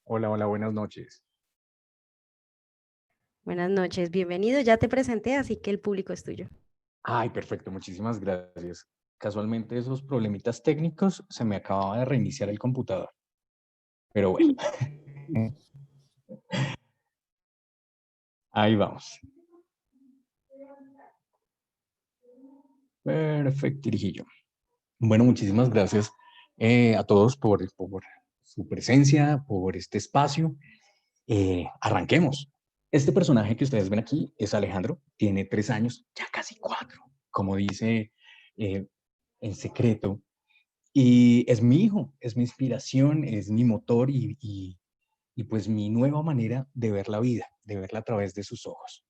Hola, hola, buenas noches. Buenas noches, bienvenido, ya te presenté, así que el público es tuyo. Ay, perfecto, muchísimas gracias. Casualmente esos problemitas técnicos se me acababa de reiniciar el computador. Pero bueno. Ahí vamos. Perfecto, Irijillo. Bueno, muchísimas gracias a todos por su presencia, por este espacio. Arranquemos. Este personaje que ustedes ven aquí es Alejandro, tiene 3 años, ya casi 4, como dice en secreto. Y es mi hijo, es mi inspiración, es mi motor y pues mi nueva manera de ver la vida, de verla a través de sus ojos.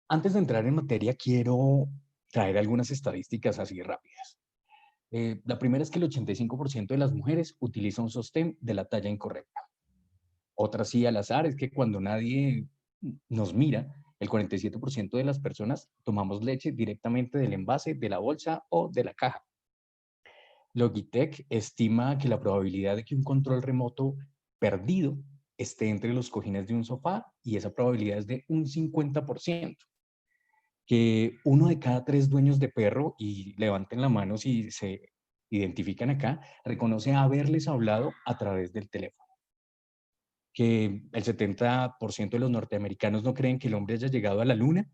Antes de entrar en materia, quiero traer algunas estadísticas así rápidas. La primera es que el 85% de las mujeres utiliza un sostén de la talla incorrecta. Otra sí al azar es que cuando nadie nos mira, el 47% de las personas tomamos leche directamente del envase, de la bolsa o de la caja. Logitech estima que la probabilidad de que un control remoto perdido esté entre los cojines de un sofá y esa probabilidad es de un 50%. Que 1 de cada 3 dueños de perro, y levanten la mano si se identifican acá, reconoce haberles hablado a través del teléfono. Que el 70% de los norteamericanos no creen que el hombre haya llegado a la luna.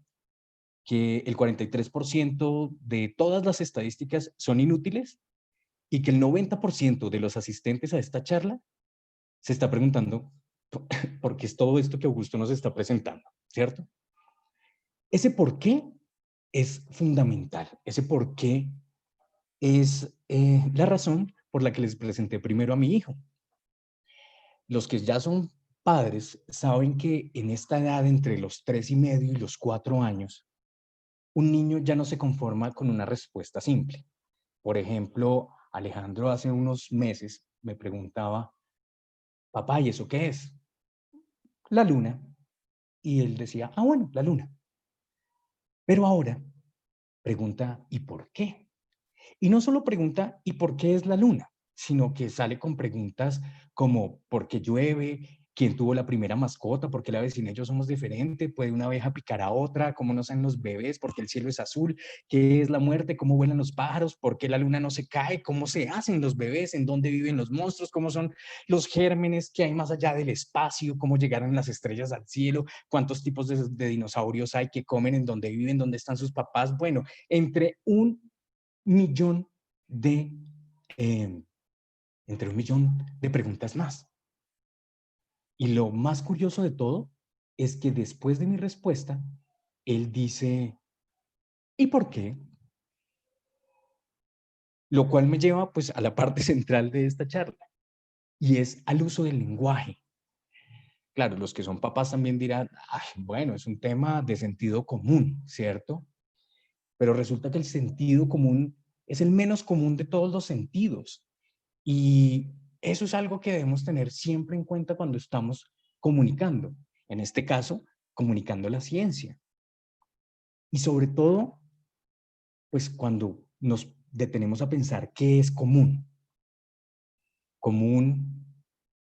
Que el 43% de todas las estadísticas son inútiles y que el 90% de los asistentes a esta charla se está preguntando por qué es todo esto que Augusto nos está presentando, ¿cierto? Ese por qué es fundamental, ese por qué es la razón por la que les presenté primero a mi hijo. Los que ya son padres saben que en esta edad, entre los 3,5 y los 4 años, un niño ya no se conforma con una respuesta simple. Por ejemplo, Alejandro hace unos meses me preguntaba, papá, ¿y eso qué es? La luna. Y él decía, ah, bueno, la luna. Pero ahora pregunta, ¿y por qué? Y no solo pregunta, ¿y por qué es la luna? Sino que sale con preguntas como, ¿por qué llueve? ¿Quién tuvo la primera mascota? ¿Por qué la vecina y yo somos diferentes? ¿Puede una abeja picar a otra? ¿Cómo nacen los bebés? ¿Por qué el cielo es azul? ¿Qué es la muerte? ¿Cómo vuelan los pájaros? ¿Por qué la luna no se cae? ¿Cómo se hacen los bebés? ¿En dónde viven los monstruos? ¿Cómo son los gérmenes que hay más allá del espacio? ¿Cómo llegaron las estrellas al cielo? ¿Cuántos tipos de dinosaurios hay que comen? ¿En dónde viven? ¿Dónde están sus papás? Bueno, entre un millón de entre 1.000.000 de preguntas más. Y lo más curioso de todo es que después de mi respuesta, él dice, ¿y por qué? Lo cual me lleva pues a la parte central de esta charla, y es al uso del lenguaje. Claro, los que son papás también dirán, "Ay, bueno, es un tema de sentido común, ¿cierto?". Pero resulta que el sentido común es el menos común de todos los sentidos. Y eso es algo que debemos tener siempre en cuenta cuando estamos comunicando. En este caso, comunicando la ciencia. Y sobre todo, pues cuando nos detenemos a pensar qué es común. Común,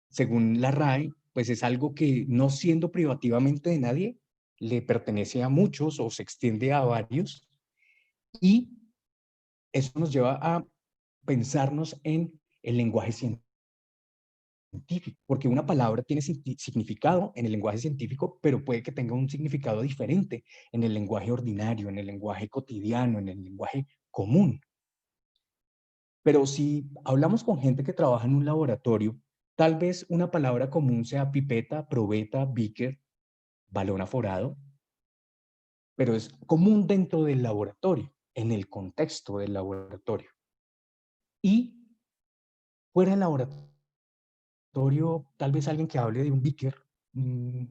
según la RAE, pues es algo que no siendo privativamente de nadie, le pertenece a muchos o se extiende a varios. Y eso nos lleva a pensarnos en el lenguaje científico, porque una palabra tiene significado en el lenguaje científico, pero puede que tenga un significado diferente en el lenguaje ordinario, en el lenguaje cotidiano, en el lenguaje común. Pero si hablamos con gente que trabaja en un laboratorio, tal vez una palabra común sea pipeta, probeta, beaker, balón aforado, pero es común dentro del laboratorio, en el contexto del laboratorio. Y fuera del laboratorio, tal vez alguien que hable de un beaker, no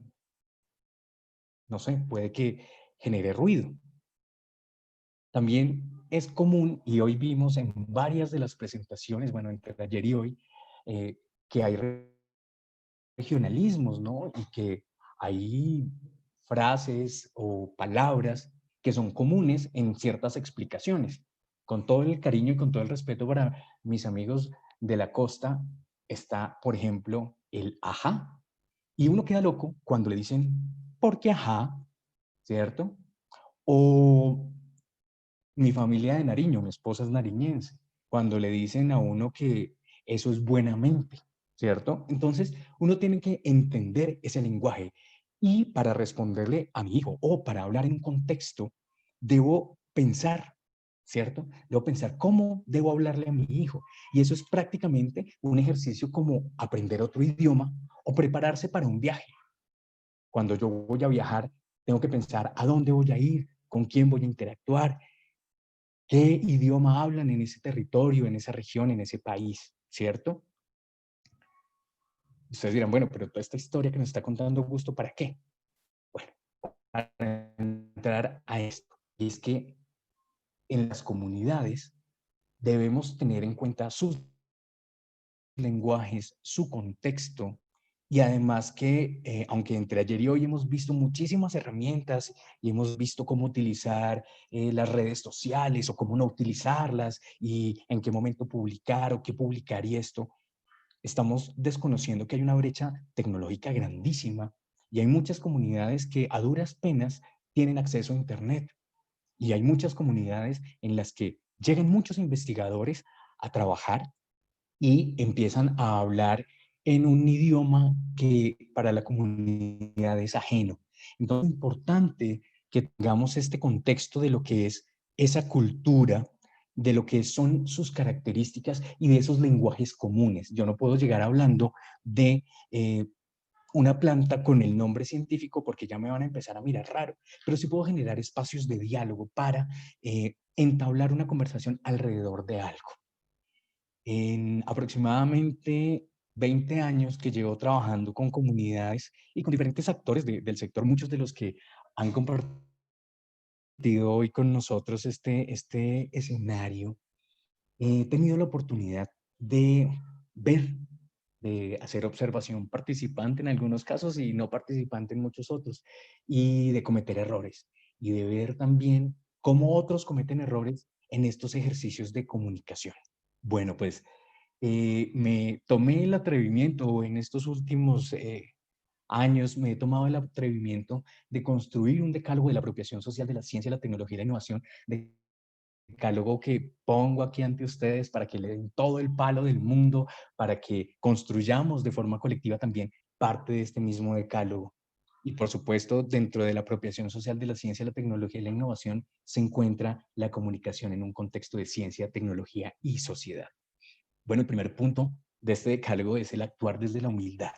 sé, puede que genere ruido. También es común, y hoy vimos en varias de las presentaciones, bueno, entre ayer y hoy, que hay regionalismos, ¿no? Y que hay frases o palabras que son comunes en ciertas explicaciones. Con todo el cariño y con todo el respeto para mis amigos de la costa, está, por ejemplo, el ajá. Y uno queda loco cuando le dicen, ¿por qué ajá? ¿Cierto? O mi familia de Nariño, mi esposa es nariñense, cuando le dicen a uno que eso es buenamente, ¿cierto? Entonces, uno tiene que entender ese lenguaje y para responderle a mi hijo o para hablar en un contexto, debo pensar, ¿cierto? Debo pensar cómo debo hablarle a mi hijo. Y eso es prácticamente un ejercicio como aprender otro idioma o prepararse para un viaje. Cuando yo voy a viajar, tengo que pensar a dónde voy a ir, con quién voy a interactuar, qué idioma hablan en ese territorio, en esa región, en ese país, ¿cierto? Ustedes dirán, bueno, pero toda esta historia que nos está contando Augusto, ¿para qué? Bueno, para entrar a esto, y es que en las comunidades debemos tener en cuenta sus lenguajes, su contexto, y además que, aunque entre ayer y hoy hemos visto muchísimas herramientas y hemos visto cómo utilizar las redes sociales o cómo no utilizarlas y en qué momento publicar o qué publicar y esto, estamos desconociendo que hay una brecha tecnológica grandísima y hay muchas comunidades que a duras penas tienen acceso a Internet y hay muchas comunidades en las que llegan muchos investigadores a trabajar y empiezan a hablar en un idioma que para la comunidad es ajeno. Entonces es importante que tengamos este contexto de lo que es esa cultura, de lo que son sus características y de esos lenguajes comunes. Yo no puedo llegar hablando de una planta con el nombre científico porque ya me van a empezar a mirar raro, pero sí puedo generar espacios de diálogo para entablar una conversación alrededor de algo. En aproximadamente 20 años que llevo trabajando con comunidades y con diferentes actores del sector, muchos de los que han compartido hoy con nosotros este escenario, he tenido la oportunidad de ver, de hacer observación participante en algunos casos y no participante en muchos otros, y de cometer errores, y de ver también cómo otros cometen errores en estos ejercicios de comunicación. Bueno, pues me tomé el atrevimiento en estos últimos años, me he tomado el atrevimiento de construir un decálogo de la apropiación social de la ciencia, la tecnología y la innovación, decálogo que pongo aquí ante ustedes para que le den todo el palo del mundo, para que construyamos de forma colectiva también parte de este mismo decálogo. Y por supuesto, dentro de la apropiación social de la ciencia, la tecnología y la innovación se encuentra la comunicación en un contexto de ciencia, tecnología y sociedad. Bueno, el primer punto de este decálogo es el actuar desde la humildad.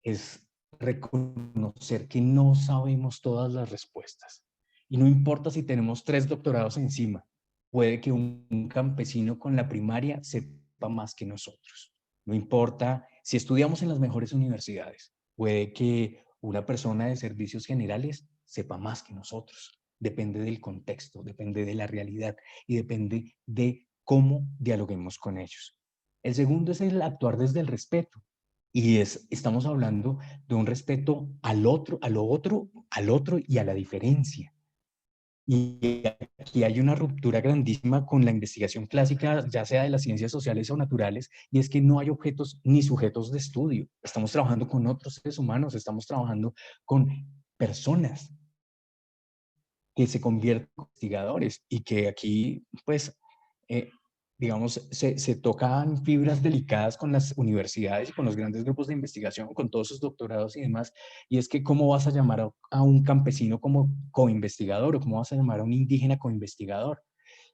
Es reconocer que no sabemos todas las respuestas. Y no importa si tenemos 3 doctorados encima, puede que un campesino con la primaria sepa más que nosotros. No importa si estudiamos en las mejores universidades, puede que una persona de servicios generales sepa más que nosotros. Depende del contexto, depende de la realidad y depende de cómo dialoguemos con ellos. El segundo es el actuar desde el respeto. Y estamos hablando de un respeto al otro, al otro y a la diferencia. Y aquí hay una ruptura grandísima con la investigación clásica, ya sea de las ciencias sociales o naturales, y es que no hay objetos ni sujetos de estudio. Estamos trabajando con otros seres humanos, estamos trabajando con personas que se convierten en investigadores y que aquí, pues, eh, digamos, se tocan fibras delicadas con las universidades y con los grandes grupos de investigación, con todos sus doctorados y demás. Y es que, ¿cómo vas a llamar a un campesino como coinvestigador o cómo vas a llamar a un indígena coinvestigador?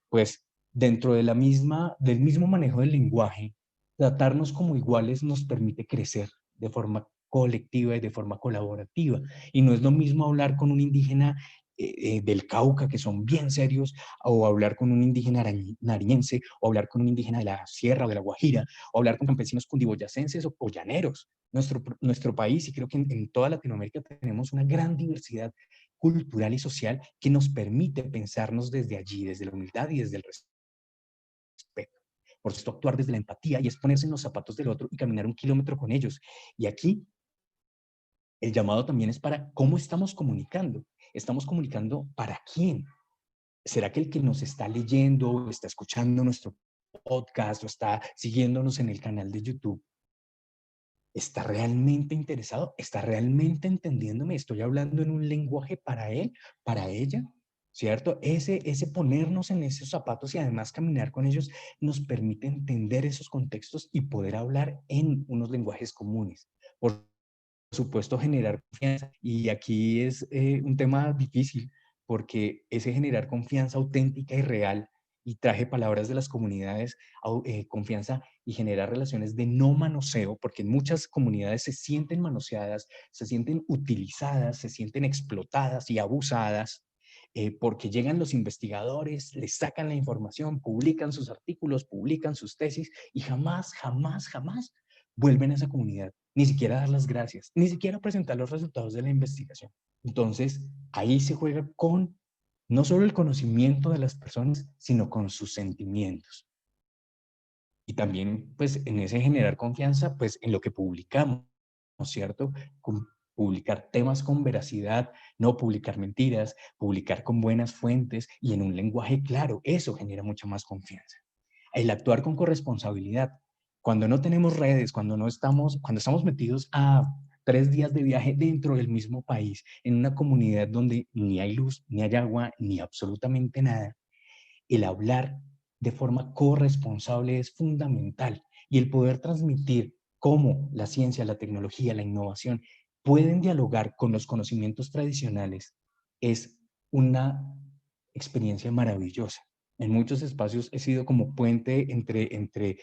Pues, dentro de del mismo manejo del lenguaje, tratarnos como iguales nos permite crecer de forma colectiva y de forma colaborativa. Y no es lo mismo hablar con un indígena del Cauca, que son bien serios, o hablar con un indígena nariñense, o hablar con un indígena de la Sierra o de la Guajira, o hablar con campesinos cundiboyacenses o llaneros. Nuestro país, y creo que en toda Latinoamérica tenemos una gran diversidad cultural y social que nos permite pensarnos desde allí, desde la humildad y desde el respeto. Por supuesto, actuar desde la empatía y es ponerse en los zapatos del otro y caminar 1 kilómetro con ellos. Y aquí el llamado también es para cómo estamos comunicando. ¿Estamos comunicando para quién? ¿Será que el que nos está leyendo, está escuchando nuestro podcast o está siguiéndonos en el canal de YouTube, está realmente interesado? ¿Está realmente entendiéndome? ¿Estoy hablando en un lenguaje para él, para ella? ¿Cierto? Ese ponernos en esos zapatos y además caminar con ellos nos permite entender esos contextos y poder hablar en unos lenguajes comunes. Por supuesto, generar confianza. Y aquí es un tema difícil porque ese generar confianza auténtica y real, y traje palabras de las comunidades, confianza y generar relaciones de no manoseo, porque en muchas comunidades se sienten manoseadas, se sienten utilizadas, se sienten explotadas y abusadas, porque llegan los investigadores, les sacan la información, publican sus artículos, publican sus tesis y jamás, jamás, jamás vuelven a esa comunidad, ni siquiera a dar las gracias, ni siquiera a presentar los resultados de la investigación. Entonces, ahí se juega con no solo el conocimiento de las personas, sino con sus sentimientos. Y también, pues, en ese generar confianza, pues, en lo que publicamos, ¿no es cierto? Publicar temas con veracidad, no publicar mentiras, publicar con buenas fuentes y en un lenguaje claro, eso genera mucha más confianza. El actuar con corresponsabilidad. Cuando no tenemos redes, cuando estamos metidos a 3 días de viaje dentro del mismo país, en una comunidad donde ni hay luz, ni hay agua, ni absolutamente nada, el hablar de forma corresponsable es fundamental y el poder transmitir cómo la ciencia, la tecnología, la innovación pueden dialogar con los conocimientos tradicionales es una experiencia maravillosa. En muchos espacios he sido como puente entre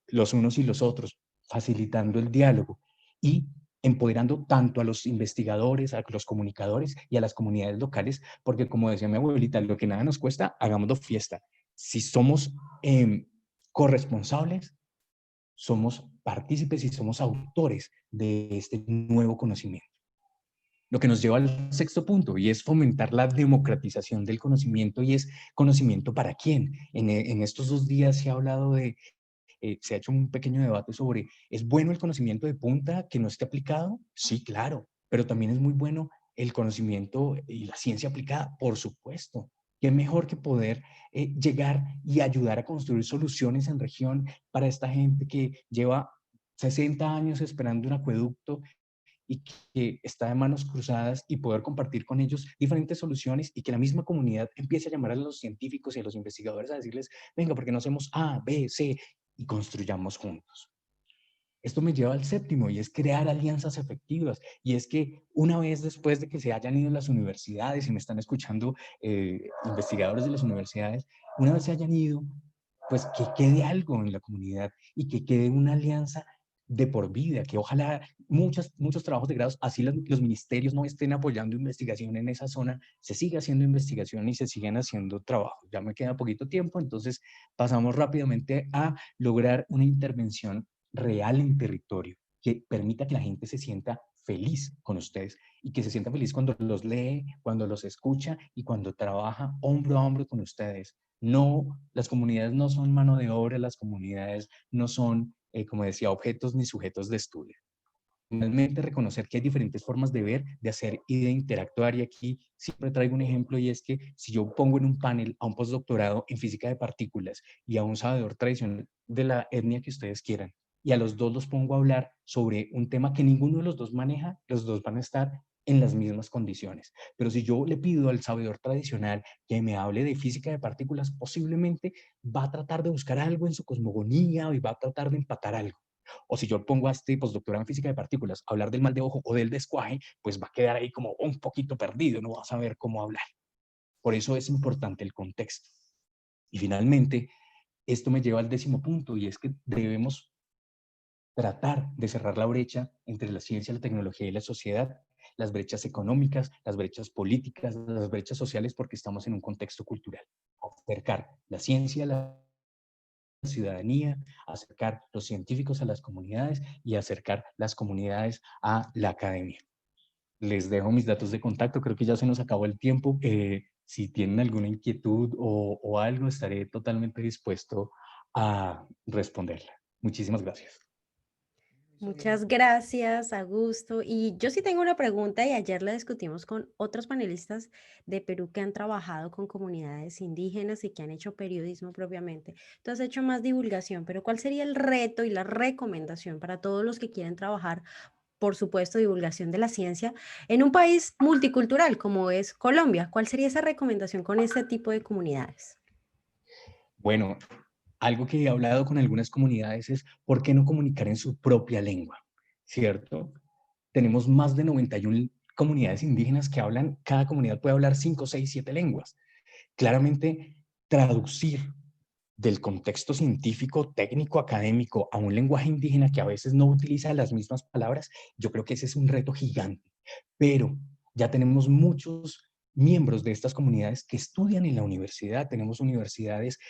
los unos y los otros, facilitando el diálogo y empoderando tanto a los investigadores, a los comunicadores y a las comunidades locales, porque como decía mi abuelita, lo que nada nos cuesta, hagámoslo fiesta. Si somos corresponsables, somos partícipes y somos autores de este nuevo conocimiento. Lo que nos lleva al sexto punto y es fomentar la democratización del conocimiento y es conocimiento para quién. En estos 2 días se ha hablado se ha hecho un pequeño debate sobre, ¿es bueno el conocimiento de punta que no esté aplicado? Sí, claro, pero también es muy bueno el conocimiento y la ciencia aplicada, por supuesto. Qué mejor que poder llegar y ayudar a construir soluciones en región para esta gente que lleva 60 años esperando un acueducto y que está de manos cruzadas y poder compartir con ellos diferentes soluciones y que la misma comunidad empiece a llamar a los científicos y a los investigadores a decirles, venga, porque no hacemos A, B, C y construyamos juntos. Esto me lleva al séptimo y es crear alianzas efectivas. Y es que una vez después de que se hayan ido las universidades y me están escuchando investigadores de las universidades, una vez se hayan ido, pues que quede algo en la comunidad y que quede una alianza de por vida, que ojalá muchos trabajos de grados, así los ministerios no estén apoyando investigación en esa zona, se siga haciendo investigación y se sigan haciendo trabajos. Ya me queda poquito tiempo, entonces pasamos rápidamente a lograr una intervención real en territorio que permita que la gente se sienta feliz con ustedes y que se sienta feliz cuando los lee, cuando los escucha y cuando trabaja hombro a hombro con ustedes. No, las comunidades no son mano de obra, las comunidades no son, como decía, objetos ni sujetos de estudio. Finalmente, reconocer que hay diferentes formas de ver, de hacer y de interactuar. Y aquí siempre traigo un ejemplo, y es que si yo pongo en un panel a un postdoctorado en física de partículas y a un sabedor tradicional de la etnia que ustedes quieran, y a los dos los pongo a hablar sobre un tema que ninguno de los dos maneja, los dos van a estar en las mismas condiciones. Pero si yo le pido al sabedor tradicional que me hable de física de partículas, posiblemente va a tratar de buscar algo en su cosmogonía y va a tratar de empatar algo. O si yo pongo a este postdoctorado en física de partículas a hablar del mal de ojo o del descuaje, pues va a quedar ahí como un poquito perdido, no va a saber cómo hablar. Por eso es importante el contexto. Y finalmente, esto me lleva al 10º punto, y es que debemos tratar de cerrar la brecha entre la ciencia, la tecnología y la sociedad, las brechas económicas, las brechas políticas, las brechas sociales, porque estamos en un contexto cultural. Acercar la ciencia a la ciudadanía, acercar los científicos a las comunidades y acercar las comunidades a la academia. Les dejo mis datos de contacto, creo que ya se nos acabó el tiempo. Si tienen alguna inquietud o algo, estaré totalmente dispuesto a responderla. Muchísimas gracias. Muchas gracias, Augusto. Y yo sí tengo una pregunta, y ayer la discutimos con otros panelistas de Perú que han trabajado con comunidades indígenas y que han hecho periodismo propiamente. Tú has hecho más divulgación, pero ¿cuál sería el reto y la recomendación para todos los que quieren trabajar, por supuesto, divulgación de la ciencia en un país multicultural como es Colombia? ¿Cuál sería esa recomendación con este tipo de comunidades? Bueno, algo que he hablado con algunas comunidades es ¿por qué no comunicar en su propia lengua? ¿Cierto? Tenemos más de 91 comunidades indígenas que hablan, cada comunidad puede hablar 5, 6, 7 lenguas. Claramente, traducir del contexto científico, técnico, académico a un lenguaje indígena que a veces no utiliza las mismas palabras, yo creo que ese es un reto gigante. Pero ya tenemos muchos miembros de estas comunidades que estudian en la universidad, tenemos universidades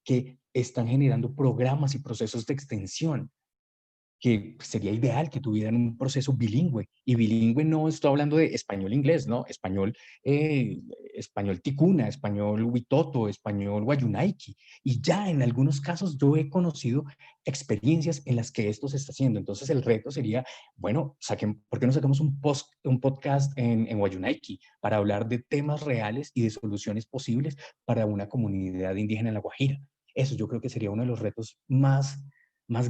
que están generando programas y procesos de extensión que sería ideal que tuvieran un proceso bilingüe. Y bilingüe no estoy hablando de español-inglés, ¿no? Español ticuna, español huitoto, español guayunaiki. Y ya en algunos casos yo he conocido experiencias en las que esto se está haciendo. Entonces el reto sería, bueno, ¿por qué no sacamos un podcast en guayunaiki para hablar de temas reales y de soluciones posibles para una comunidad indígena en La Guajira? Eso yo creo que sería uno de los retos más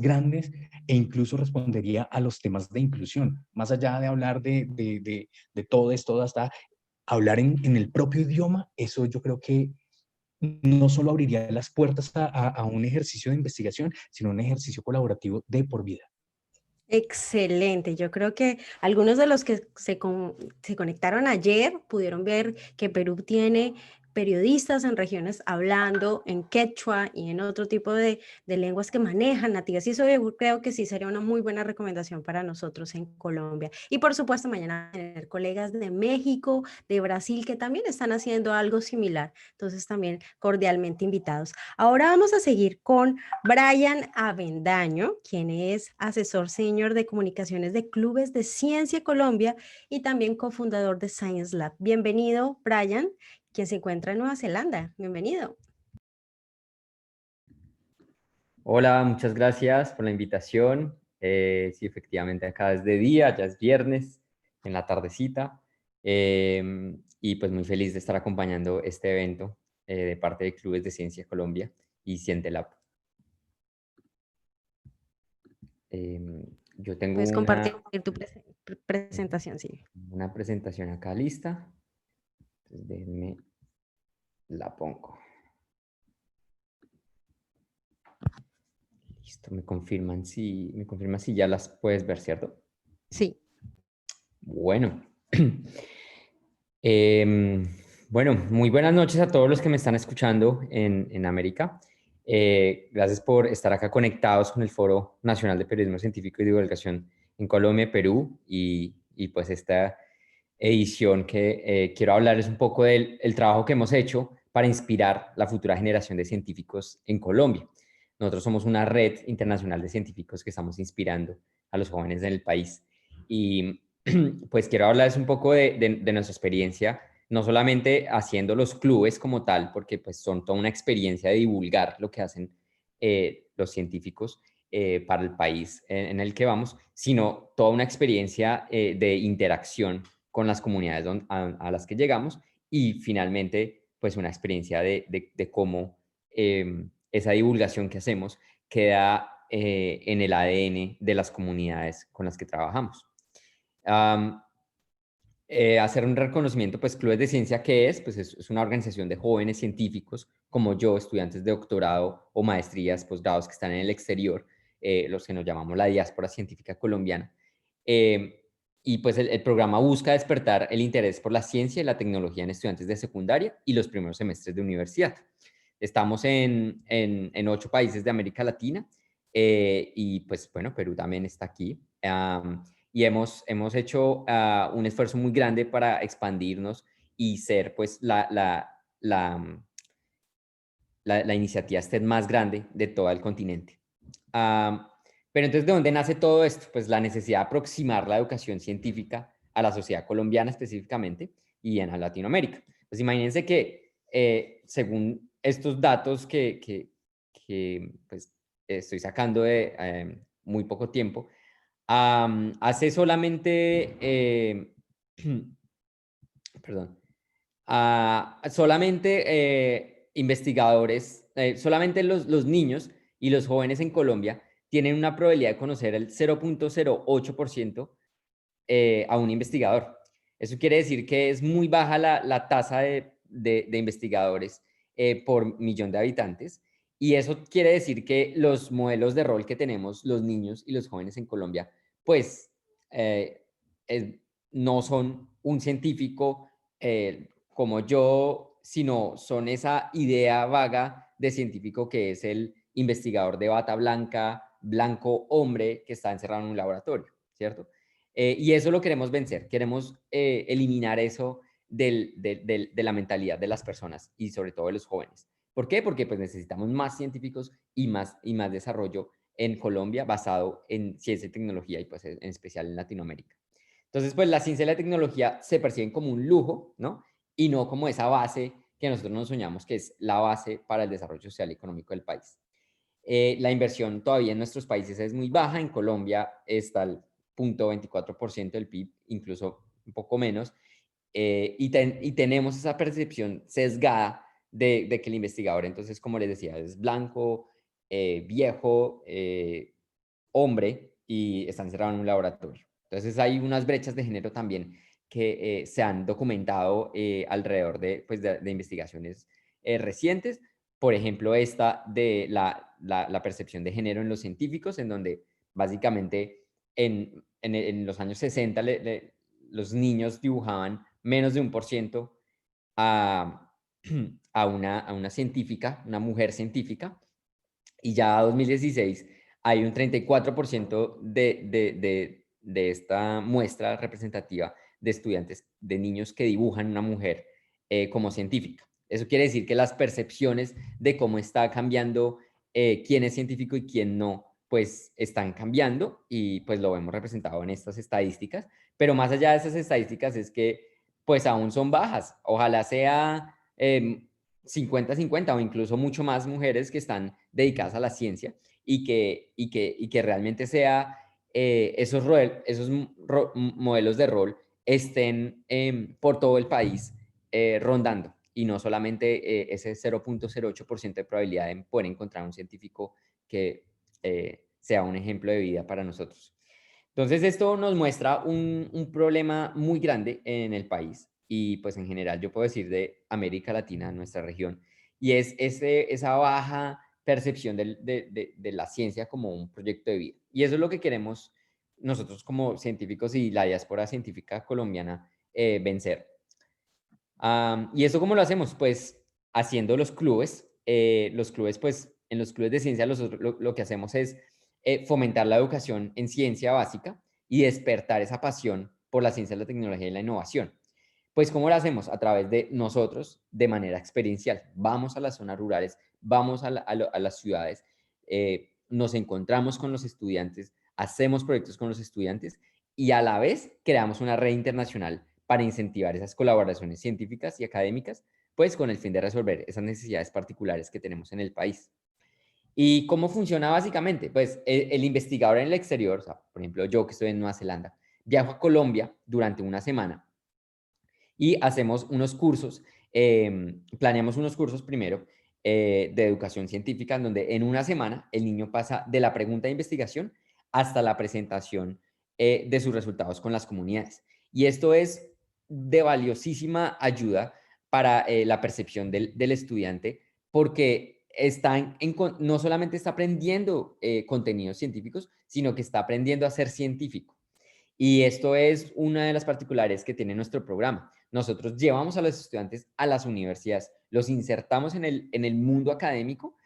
grandes, e incluso respondería a los temas de inclusión, más allá de hablar de todo esto, hasta hablar en el propio idioma. Eso yo creo que no solo abriría las puertas a un ejercicio de investigación, sino un ejercicio colaborativo de por vida. Excelente. Yo creo que algunos de los que se conectaron ayer pudieron ver que Perú tiene periodistas en regiones hablando en quechua y en otro tipo de lenguas que manejan nativas. Y eso yo creo que sí sería una muy buena recomendación para nosotros en Colombia. Y por supuesto, mañana tener colegas de México, de Brasil, que también están haciendo algo similar. Entonces, también cordialmente invitados. Ahora vamos a seguir con Brian Avendaño, quien es asesor senior de comunicaciones de Clubes de Ciencia Colombia y también cofundador de Science Lab. Bienvenido, Brian, quien se encuentra en Nueva Zelanda. Bienvenido. Hola, muchas gracias por la invitación. Sí, efectivamente, acá es de día, ya es viernes, en la tardecita. Y pues muy feliz de estar acompañando este evento de parte de Clubes de Ciencia Colombia y Cientelab. Yo tengo Puedes compartir tu presentación, sí. una presentación acá lista. Entonces, déjenme, la pongo. Listo, me confirman si ya las puedes ver, ¿cierto? Sí. Bueno. Bueno, muy buenas noches a todos los que me están escuchando en América. Gracias por estar acá conectados con el Foro Nacional de Periodismo Científico y Divulgación en Colombia y Perú, y pues esta edición que quiero hablarles un poco del el trabajo que hemos hecho para inspirar la futura generación de científicos en Colombia. Nosotros somos una red internacional de científicos que estamos inspirando a los jóvenes en el país. Y pues quiero hablarles un poco de nuestra experiencia, no solamente haciendo los clubes como tal, porque pues son toda una experiencia de divulgar lo que hacen los científicos para el país en el que vamos, sino toda una experiencia de interacción con las comunidades a las que llegamos, y finalmente pues una experiencia de cómo esa divulgación que hacemos queda en el ADN de las comunidades con las que trabajamos. Hacer un reconocimiento, pues Clubes de Ciencia, ¿qué es? Pues es una organización de jóvenes científicos como yo, estudiantes de doctorado o maestrías, posgrados que están en el exterior, los que nos llamamos la diáspora científica colombiana. Y pues el programa busca despertar el interés por la ciencia y la tecnología en estudiantes de secundaria y los primeros semestres de universidad. Estamos en 8 países de América Latina, y pues bueno, Perú también está aquí. Y hemos hecho un esfuerzo muy grande para expandirnos y ser pues la iniciativa STED más grande de todo el continente. Pero entonces, ¿de dónde nace todo esto? Pues la necesidad de aproximar la educación científica a la sociedad colombiana específicamente y en Latinoamérica. Pues imagínense que según estos datos que pues, estoy sacando de muy poco tiempo, hace solamente, perdón, solamente investigadores, solamente los niños y los jóvenes en Colombia tienen una probabilidad de conocer el 0.08% a un investigador. Eso quiere decir que es muy baja la tasa de investigadores por millón de habitantes. Y eso quiere decir que los modelos de rol que tenemos los niños y los jóvenes en Colombia, pues no son un científico como yo, sino son esa idea vaga de científico que es el investigador de bata blanca, blanco, hombre, que está encerrado en un laboratorio, ¿cierto? Y eso lo queremos vencer, queremos eliminar eso de la mentalidad de las personas y sobre todo de los jóvenes. ¿Por qué? Porque pues necesitamos más científicos y más desarrollo en Colombia basado en ciencia y tecnología, y pues en especial en Latinoamérica. Entonces, pues la ciencia y la tecnología se perciben como un lujo, ¿no? Y no como esa base que nosotros nos soñamos que es la base para el desarrollo social y económico del país. La inversión todavía en nuestros países es muy baja. En Colombia está el 0.24% del PIB, incluso un poco menos, y tenemos esa percepción sesgada de que el investigador, entonces, como les decía, es blanco, viejo, hombre, y está encerrado en un laboratorio. Entonces hay unas brechas de género también que se han documentado alrededor pues, de investigaciones recientes. Por ejemplo, esta de la percepción de género en los científicos, en donde básicamente en los años 60 los niños dibujaban menos de 1% a, a una científica, una mujer científica, y ya en 2016 hay un 34% de esta muestra representativa de estudiantes, de niños que dibujan una mujer como científica. Eso quiere decir que las percepciones de cómo está cambiando quién es científico y quién no, pues están cambiando, y pues lo vemos representado en estas estadísticas. Pero más allá de esas estadísticas es que pues aún son bajas. Ojalá sea 50-50 o incluso mucho más mujeres que están dedicadas a la ciencia, y que realmente sea esos modelos de rol estén por todo el país rondando, y no solamente ese 0.08% de probabilidad de poder encontrar un científico que sea un ejemplo de vida para nosotros. Entonces esto nos muestra un problema muy grande en el país, y pues en general yo puedo decir de América Latina, nuestra región, y es esa baja percepción de la ciencia como un proyecto de vida. Y eso es lo que queremos nosotros como científicos y la diáspora científica colombiana vencer. ¿Y eso cómo lo hacemos? Pues haciendo los clubes. Los clubes pues en los clubes de ciencia nosotros lo que hacemos es fomentar la educación en ciencia básica y despertar esa pasión por la ciencia, la tecnología y la innovación. Pues, ¿cómo lo hacemos? A través de nosotros, de manera experiencial. Vamos a las zonas rurales, vamos a las ciudades, nos encontramos con los estudiantes, hacemos proyectos con los estudiantes y a la vez creamos una red internacional para incentivar esas colaboraciones científicas y académicas, pues con el fin de resolver esas necesidades particulares que tenemos en el país. ¿Y cómo funciona básicamente? Pues el investigador en el exterior, o sea, por ejemplo, yo que estoy en Nueva Zelanda, viajo a Colombia durante una semana y hacemos unos cursos, planeamos unos cursos primero de educación científica, en donde en una semana el niño pasa de la pregunta de investigación hasta la presentación de sus resultados con las comunidades. Y esto es de valiosísima ayuda para la percepción del estudiante, porque no solamente está aprendiendo contenidos científicos, sino que está aprendiendo a ser científico. Y esto es una de las particularidades que tiene nuestro programa. Nosotros llevamos a los estudiantes a las universidades, los insertamos en el mundo académico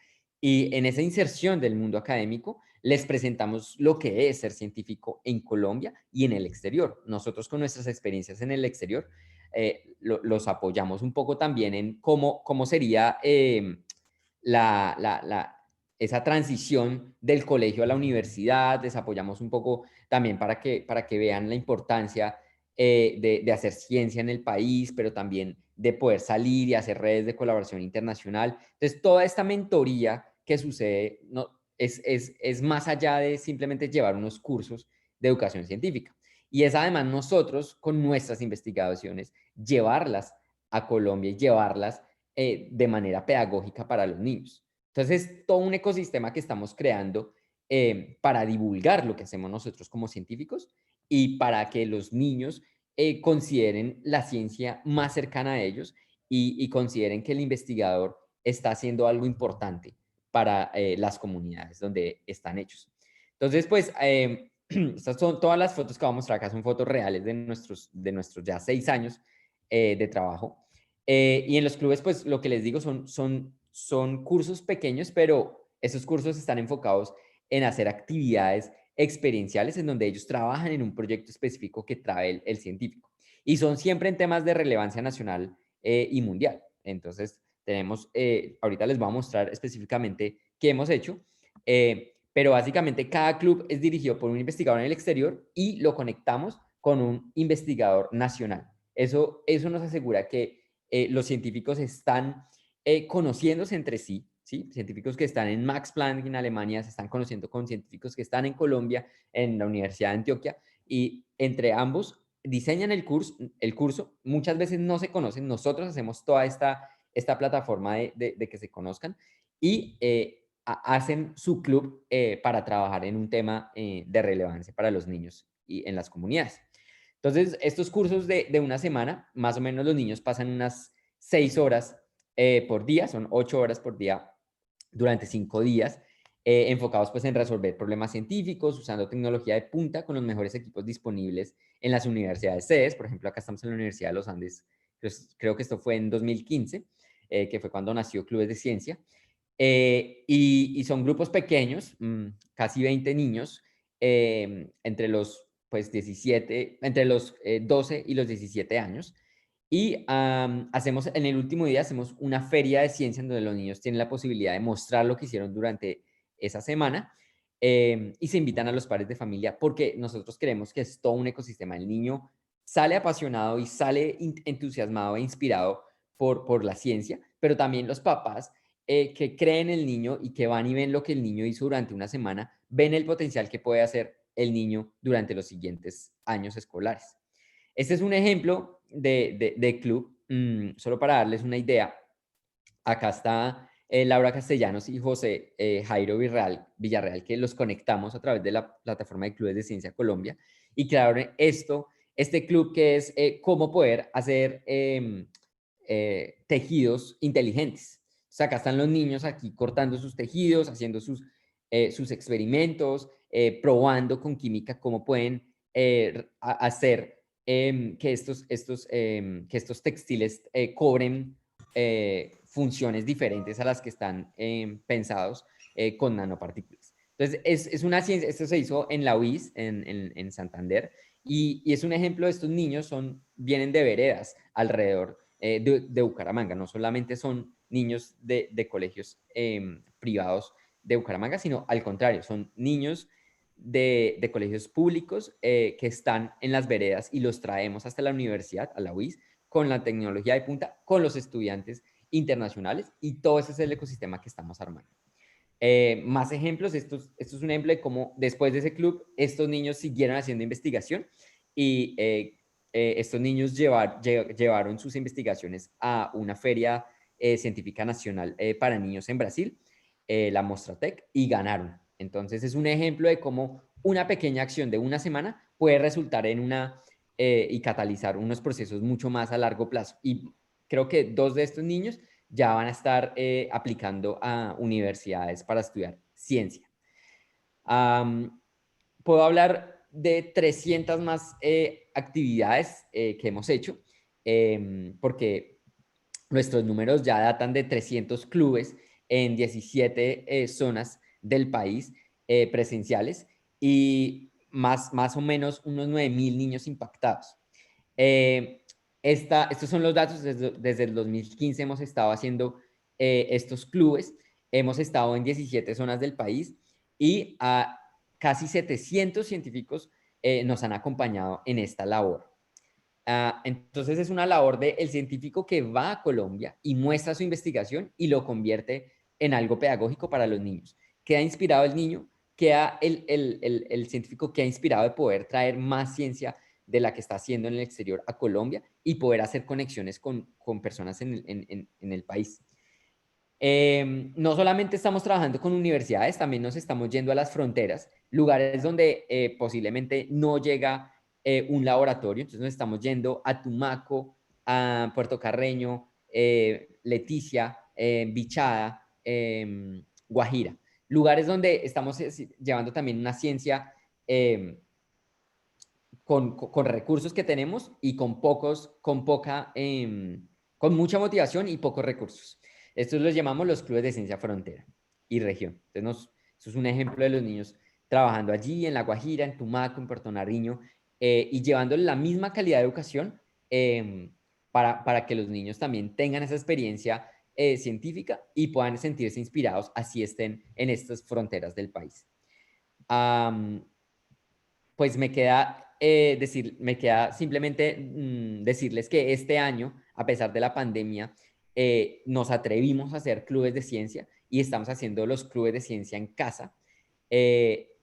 y en esa inserción del mundo académico les presentamos lo que es ser científico en Colombia y en el exterior. Nosotros con nuestras experiencias en el exterior los apoyamos un poco también en cómo sería esa transición del colegio a la universidad. Les apoyamos un poco también para que vean la importancia de hacer ciencia en el país, pero también de poder salir y hacer redes de colaboración internacional. Entonces, toda esta mentoría que sucede es más allá de simplemente llevar unos cursos de educación científica. Y es además nosotros, con nuestras investigaciones, llevarlas a Colombia y llevarlas de manera pedagógica para los niños. Entonces, todo un ecosistema que estamos creando para divulgar lo que hacemos nosotros como científicos y para que los niños consideren la ciencia más cercana a ellos y consideren que el investigador está haciendo algo importante para las comunidades donde están hechos. Entonces, pues, estas son todas las fotos que vamos a mostrar acá, son fotos reales de nuestros ya 6 años de trabajo. Y en los clubes, pues, lo que les digo son cursos pequeños, pero esos cursos están enfocados en hacer actividades experienciales en donde ellos trabajan en un proyecto específico que trae el científico. Y son siempre en temas de relevancia nacional y mundial. Entonces, ahorita les voy a mostrar específicamente qué hemos hecho, pero básicamente cada club es dirigido por un investigador en el exterior y lo conectamos con un investigador nacional. Eso nos asegura que los científicos están conociéndose entre sí, ¿sí? Científicos que están en Max Planck en Alemania se están conociendo con científicos que están en Colombia, en la Universidad de Antioquia, y entre ambos diseñan el curso. Muchas veces no se conocen, nosotros hacemos toda esta plataforma de que se conozcan y hacen su club para trabajar en un tema de relevancia para los niños y en las comunidades. Entonces, estos cursos de una semana, más o menos los niños pasan unas 6 horas por día, son 8 horas por día durante 5 días, enfocados pues en resolver problemas científicos, usando tecnología de punta con los mejores equipos disponibles en las universidades sedes. Por ejemplo, acá estamos en la Universidad de los Andes, pues, creo que esto fue en 2015, que fue cuando nació Clubes de Ciencia. Y son grupos pequeños, casi 20 niños, entre los 12 y los 17 años. Y en el último día hacemos una feria de ciencia en donde los niños tienen la posibilidad de mostrar lo que hicieron durante esa semana y se invitan a los padres de familia porque nosotros creemos que es todo un ecosistema. El niño sale apasionado y sale entusiasmado e inspirado por la ciencia, pero también los papás que creen en el niño y que van y ven lo que el niño hizo durante una semana, ven el potencial que puede hacer el niño durante los siguientes años escolares. Este es un ejemplo de club, solo para darles una idea. Acá está Laura Castellanos y José Jairo Villarreal, que los conectamos a través de la plataforma de Clubes de Ciencia Colombia y crearon este club que es cómo poder hacer tejidos inteligentes. O sea, acá están los niños aquí cortando sus tejidos, haciendo sus experimentos, probando con química cómo pueden hacer que estos textiles cobren funciones diferentes a las que están pensados con nanopartículas. Entonces, es una ciencia, esto se hizo en la UIS, en Santander, y es un ejemplo de estos niños, vienen de veredas alrededor de Bucaramanga, no solamente son niños de colegios privados de Bucaramanga, sino al contrario, son niños de colegios públicos que están en las veredas y los traemos hasta la universidad, a la UIS, con la tecnología de punta, con los estudiantes internacionales, y todo ese es el ecosistema que estamos armando. Más ejemplos, esto es un ejemplo de cómo después de ese club estos niños siguieron haciendo investigación y estos niños llevaron sus investigaciones a una feria científica nacional para niños en Brasil, la Mostratec, y ganaron. Entonces es un ejemplo de cómo una pequeña acción de una semana puede resultar en y catalizar unos procesos mucho más a largo plazo. Y creo que 2 de estos niños ya van a estar aplicando a universidades para estudiar ciencia. Puedo hablar de 300 más actividades que hemos hecho, porque nuestros números ya datan de 300 clubes en 17 zonas del país presenciales, y más o menos unos 9.000 niños impactados. Estos son los datos. Desde el 2015 hemos estado haciendo estos clubes, hemos estado en 17 zonas del país, y a casi 700 científicos nos han acompañado en esta labor. Entonces es una labor del científico que va a Colombia y muestra su investigación y lo convierte en algo pedagógico para los niños. Queda inspirado el niño, queda el científico que ha inspirado de poder traer más ciencia de la que está haciendo en el exterior a Colombia y poder hacer conexiones con personas en el país. No solamente estamos trabajando con universidades, también nos estamos yendo a las fronteras, lugares donde posiblemente no llega un laboratorio. Entonces nos estamos yendo a Tumaco, a Puerto Carreño, Leticia, Bichada, Guajira. Lugares donde estamos llevando también una ciencia con recursos que tenemos y con mucha motivación y pocos recursos. Estos los llamamos los clubes de ciencia frontera y región. Entonces, esto es un ejemplo de los niños trabajando allí en La Guajira, en Tumaco, en Puerto Nariño, y llevándoles la misma calidad de educación para que los niños también tengan esa experiencia científica y puedan sentirse inspirados, así estén en estas fronteras del país. Pues me queda simplemente decirles que este año, a pesar de la pandemia, nos atrevimos a hacer clubes de ciencia y estamos haciendo los clubes de ciencia en casa.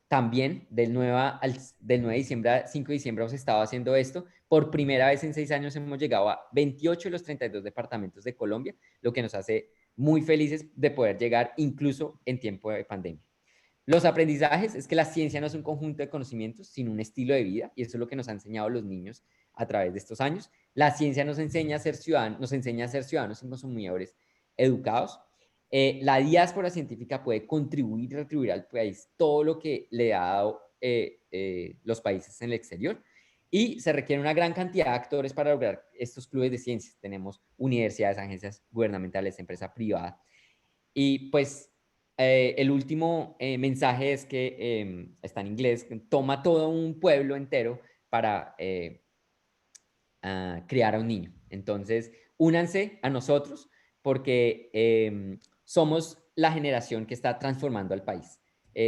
También del 9 de diciembre al 5 de diciembre hemos estado haciendo esto. Por primera vez en 6 años hemos llegado a 28 de los 32 departamentos de Colombia, lo que nos hace muy felices de poder llegar incluso en tiempo de pandemia. Los aprendizajes es que la ciencia no es un conjunto de conocimientos, sino un estilo de vida, y eso es lo que nos han enseñado los niños a través de estos años. La ciencia nos enseña a ser ciudadanos y consumidores educados. La diáspora científica puede contribuir y retribuir al país todo lo que le ha dado los países en el exterior, y se requiere una gran cantidad de actores para lograr estos clubes de ciencias. Tenemos universidades, agencias gubernamentales, empresa privada, y pues el último mensaje es que está en inglés: toma todo un pueblo entero para criar a un niño. Entonces, únanse a nosotros, porque somos la generación que está transformando al país.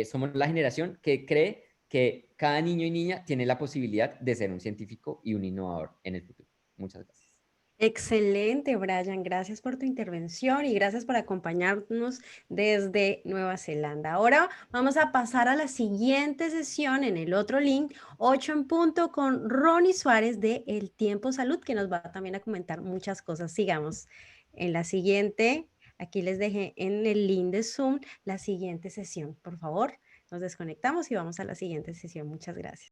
Somos la generación que cree que cada niño y niña tiene la posibilidad de ser un científico y un innovador en el futuro. Muchas gracias. Excelente, Brian. Gracias por tu intervención y gracias por acompañarnos desde Nueva Zelanda. Ahora vamos a pasar a la siguiente sesión en el otro link, 8 en punto, con Ronnie Suárez de El Tiempo Salud, que nos va también a comentar muchas cosas. Sigamos en la siguiente. Aquí les dejé en el link de Zoom la siguiente sesión. Por favor, nos desconectamos y vamos a la siguiente sesión. Muchas gracias.